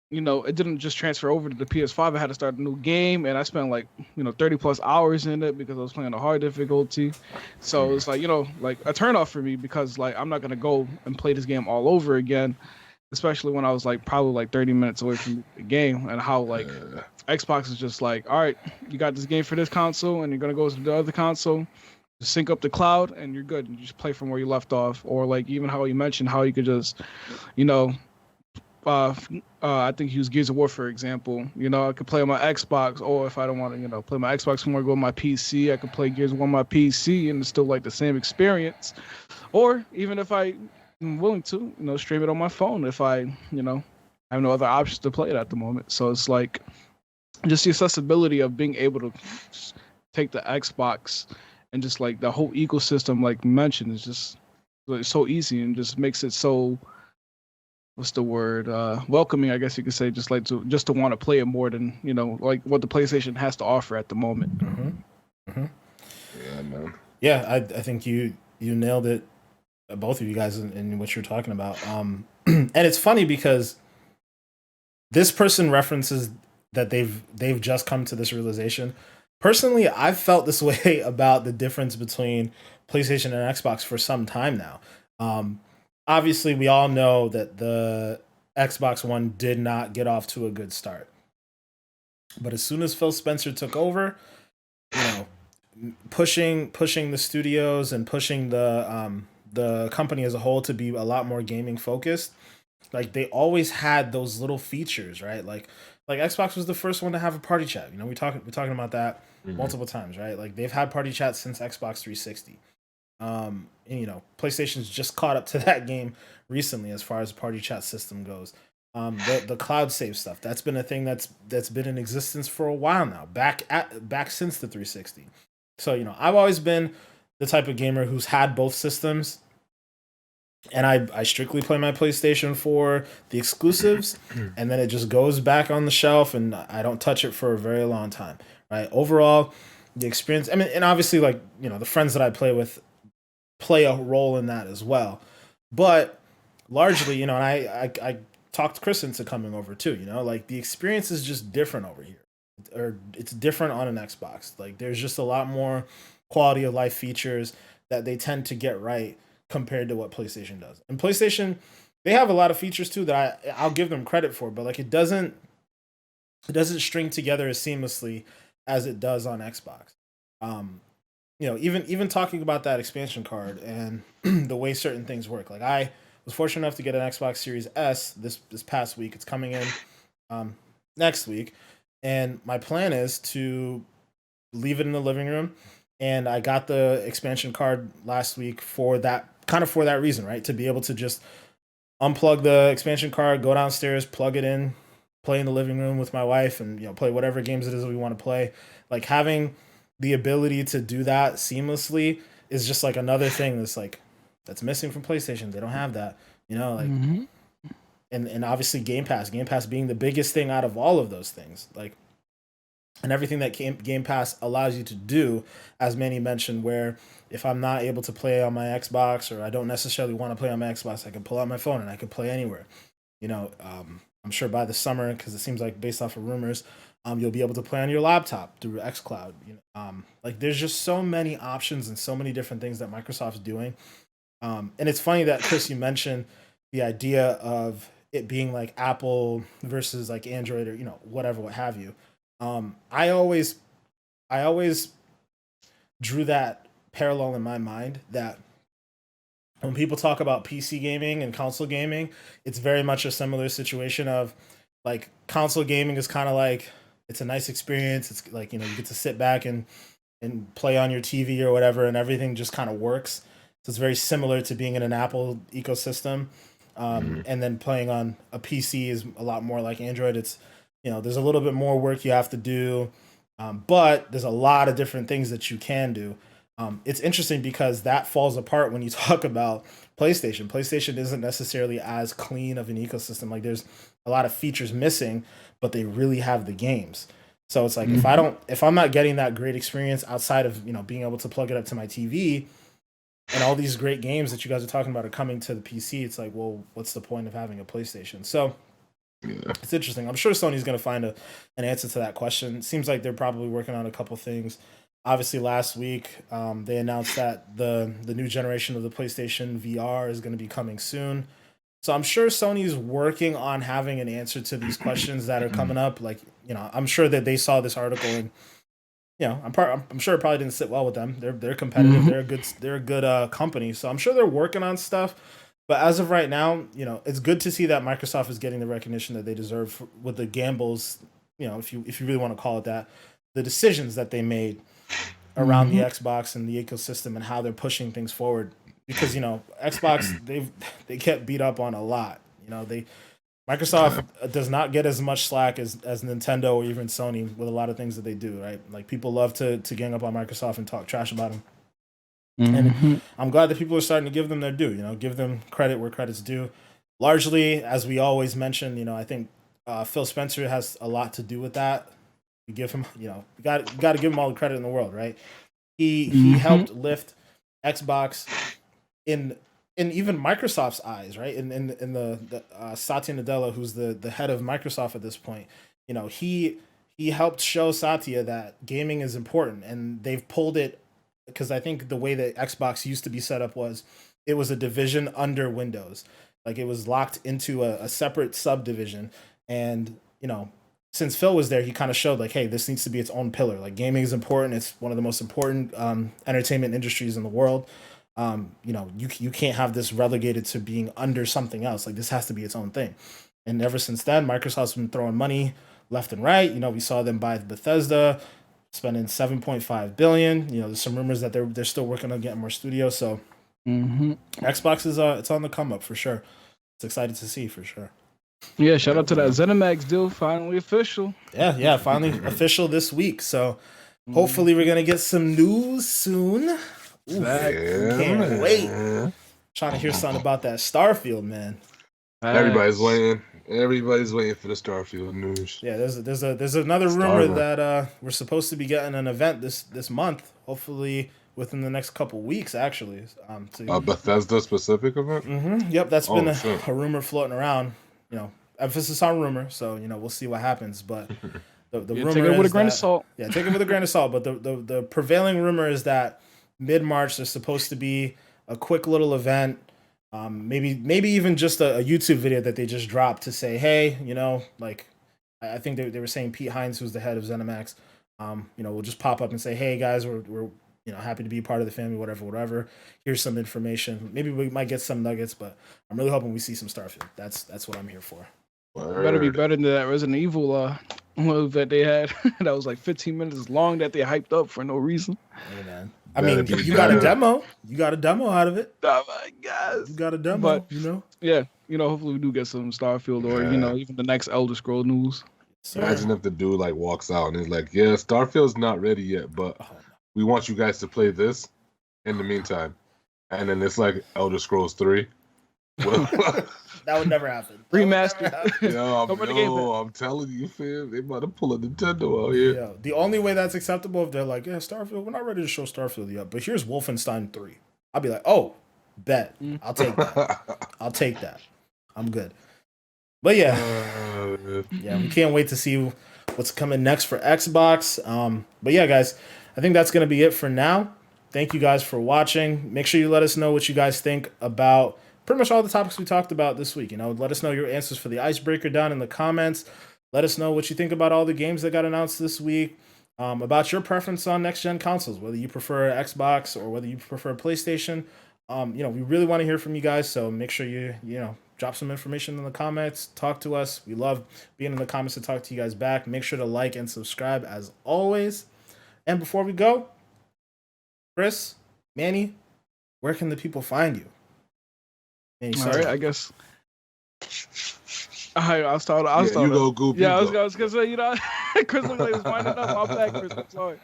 you know, it didn't just transfer over to the PS5. I had to start a new game, and I spent like, you know, 30 plus hours in it because I was playing a hard difficulty. So it's like, you know, like a turnoff for me because like I'm not gonna go and play this game all over again, especially when I was like probably like 30 minutes away from the game, and how like Xbox is just like, all right, you got this game for this console, and you're gonna go to the other console. Sync up the cloud and you're good. You just play from where you left off, or like even how you mentioned how you could just, you know, I think use Gears of War for example. You know, I could play on my Xbox, or if I don't want to, you know, play my Xbox more, go on my PC. I could play Gears of War on my PC, and it's still like the same experience. Or even if I'm willing to, you know, stream it on my phone if I, you know, have no other options to play it at the moment. So it's like just the accessibility of being able to take the Xbox. And just like the whole ecosystem, like mentioned, is just like, so easy and just makes it so, what's the word? Welcoming, I guess you could say, just like to want to play it more than, you know, like what the PlayStation has to offer at the moment. Yeah, man. Yeah, I think you nailed it, both of you guys, in what you're talking about. And it's funny because this person references that they've just come to this realization. Personally, I've felt this way about the difference between PlayStation and Xbox for some time now. Obviously, we all know that the Xbox One did not get off to a good start. But as soon as Phil Spencer took over, you know, pushing the studios and pushing the company as a whole to be a lot more gaming focused, like they always had those little features, right? Like Xbox was the first one to have a party chat. You know, we're talking about that Mhm. multiple times, right? Like they've had party chat since Xbox 360. And you know, PlayStation's just caught up to that game recently as far as the party chat system goes. The cloud save stuff, that's been a thing that's been in existence for a while now, back since the 360. So you know, I've always been the type of gamer who's had both systems, and I strictly play my PlayStation for the exclusives, and then it just goes back on the shelf, and I don't touch it for a very long time. Right? Overall, the experience. I mean, and obviously, like you know, the friends that I play with play a role in that as well, but largely, you know, and I talked Chris into coming over too. You know, like the experience is just different over here, or it's different on an Xbox. Like there's just a lot more quality of life features that they tend to get right compared to what PlayStation does. And PlayStation, they have a lot of features too that I'll give them credit for, but like it doesn't string together as seamlessly as it does on Xbox. Um, you know, even talking about that expansion card and the way certain things work. Like I was fortunate enough to get an Xbox Series S this past week. It's coming in um, next week, and my plan is to leave it in the living room. And I got the expansion card last week for that for that reason, right? To be able to just unplug the expansion card, go downstairs, plug it in, play in the living room with my wife, and you know play whatever games it is we want to play. Like having the ability to do that seamlessly is just like another thing that's missing from PlayStation. They don't have that, you know, like Mm-hmm. and obviously Game Pass being the biggest thing out of all of those things, like and everything that Game Pass allows you to do, as Manny mentioned, where if I'm not able to play on my Xbox or I don't necessarily want to play on my Xbox, I can pull out my phone and I can play anywhere. You know, I'm sure by the summer, because it seems like based off of rumors, you'll be able to play on your laptop through XCloud. You know, like there's just so many options and so many different things that Microsoft's doing. And it's funny that Chris, you mentioned the idea of it being like Apple versus like Android or you know whatever, what have you. I always drew that parallel in my mind that when people talk about PC gaming and console gaming, it's very much a similar situation of like console gaming is kind of like it's a nice experience. It's like you know you get to sit back and play on your TV or whatever, and everything just kind of works. So it's very similar to being in an Apple ecosystem, Mhm. and then playing on a PC is a lot more like Android. It's you know there's a little bit more work you have to do, but there's a lot of different things that you can do. It's interesting because that falls apart when you talk about PlayStation. PlayStation isn't necessarily as clean of an ecosystem. Like there's a lot of features missing, but they really have the games. So it's like Mm-hmm. if I'm not getting that great experience outside of you know being able to plug it up to my TV and all these great games that you guys are talking about are coming to the PC, it's like well, what's the point of having a PlayStation? So Yeah. it's interesting. I'm sure Sony's going to find an answer to that question. It seems like they're probably working on a couple things. Obviously, last week they announced that the new generation of the PlayStation VR is going to be coming soon. So I'm sure Sony's working on having an answer to these questions that are coming up. Like you know, I'm sure that they saw this article and you know, I'm sure it probably didn't sit well with them. They're competitive. Mm-hmm. They're a good company. So I'm sure they're working on stuff. But as of right now, you know, it's good to see that Microsoft is getting the recognition that they deserve with the gambles. You know, if you really want to call it that, the decisions that they made around the Mm-hmm. Xbox and the ecosystem and how they're pushing things forward. Because you know, Xbox they get beat up on a lot. You know, they Microsoft does not get as much slack as Nintendo or even Sony with a lot of things that they do, right? Like people love to gang up on Microsoft and talk trash about them. And Mm-hmm. I'm glad that people are starting to give them their due, you know, give them credit where credit's due. Largely, as we always mention, you know, I think Phil Spencer has a lot to do with that. We give him, you know, you got to give him all the credit in the world, right? He Mm-hmm. helped lift Xbox in even Microsoft's eyes, right? In the Satya Nadella, who's the head of Microsoft at this point, you know, he helped show Satya that gaming is important, and they've pulled it because I think the way that Xbox used to be set up was it was a division under Windows, like it was locked into a separate subdivision, and you know. Since Phil was there, he kind of showed like, hey, this needs to be its own pillar. Like gaming is important. It's one of the most important entertainment industries in the world. You can't have this relegated to being under something else. Like this has to be its own thing. And ever since then, Microsoft's been throwing money left and right. We saw them buy Bethesda, spending 7.5 billion. There's some rumors that they're still working on getting more studios. So Xbox is it's on the come up for sure. It's excited to see for sure. Yeah, shout out to that ZeniMax deal, finally official. Yeah, finally official this week. So hopefully we're gonna get some news soon. Can't wait. Trying to hear something about that Starfield, man. Everybody's waiting. Everybody's waiting for the Starfield news. Yeah, there's another rumor that we're supposed to be getting an event this month. Hopefully within the next couple weeks, actually. A Bethesda specific event. Yep, that's been a rumor floating around. Emphasis on rumor. So we'll see what happens. But the rumor take it with a grain of salt. Yeah, take it with a grain of salt. But the prevailing rumor is that mid-March there's supposed to be a quick little event. Maybe even just a YouTube video that they just dropped to say, hey, I think they were saying Pete Hines, who's the head of ZeniMax, will just pop up and say, hey guys, we're happy to be part of the family, whatever. Here's some information. Maybe we might get some nuggets, but I'm really hoping we see some Starfield. That's what I'm here for. Better be better than that Resident Evil move that they had that was like 15 minutes long that they hyped up for no reason. Hey, man. I mean, you got a demo. You got a demo out of it. Oh my gosh. You got a demo, but, Yeah. Hopefully we do get some Starfield or, even the next Elder Scroll news. Imagine if the dude walks out and he's like, yeah, Starfield's not ready yet, but we want you guys to play this in the meantime. And then it's like Elder Scrolls 3. That would never happen. Remastered. I'm telling you, fam, they about to pull a Nintendo out here. Yeah, the only way that's acceptable if they're like, yeah, Starfield, we're not ready to show Starfield yet, but here's Wolfenstein 3. I'll be like, oh, bet. I'll take that. I'm good. But yeah, we can't wait to see what's coming next for Xbox. But yeah, guys, I think that's going to be it for now. Thank you guys for watching. Make sure you let us know what you guys think about pretty much all the topics we talked about this week. Let us know your answers for the icebreaker down in the comments. Let us know what you think about all the games that got announced this week, about your preference on next-gen consoles, whether you prefer Xbox or whether you prefer PlayStation. We really want to hear from you guys, so make sure you drop some information in the comments. Talk to us. We love being in the comments to talk to you guys back. Make sure to like and subscribe as always. And before we go, Chris, Manny, where can the people find you? All right, I guess. I'll start. You go, Goop. Yeah, I was gonna say, Chris looked like he was winding up. My bad, Chris. I'm sorry.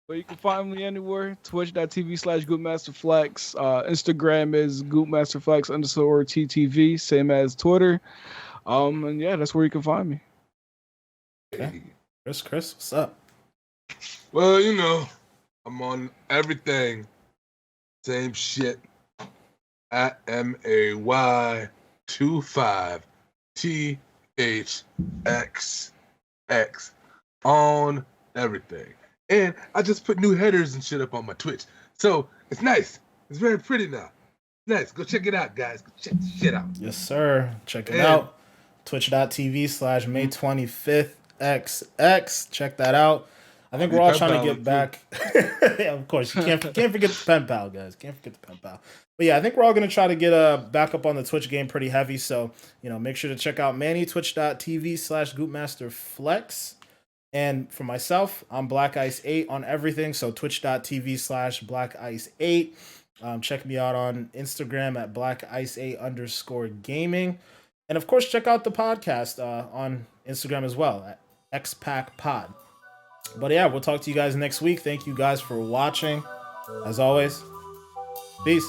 But you can find me anywhere. Twitch.tv/GoopMasterFlex. Instagram is GoopMasterFlex_TTV, same as Twitter. And yeah, that's where you can find me. Okay. Chris, what's up? Well, I'm on everything. Same shit. At MAY25THXX on everything. And I just put new headers and shit up on my Twitch. So it's nice. It's very pretty now. Nice. Go check it out, guys. Go check the shit out. Yes, sir. Check it out. Twitch.tv/May25XX. Check that out. I think we're all trying to get back. Yeah, of course. You can't forget the pen pal, guys. Can't forget the pen pal. But yeah, I think we're all going to try to get back up on the Twitch game pretty heavy. So, make sure to check out Manny, twitch.tv/GoopMasterFlex. And for myself, I'm Black Ice 8 on everything. So twitch.tv/BlackIce8. Check me out on Instagram at BlackIce8_gaming. And of course, check out the podcast on Instagram as well at XPackPod. But yeah, we'll talk to you guys next week. Thank you guys for watching. As always, peace.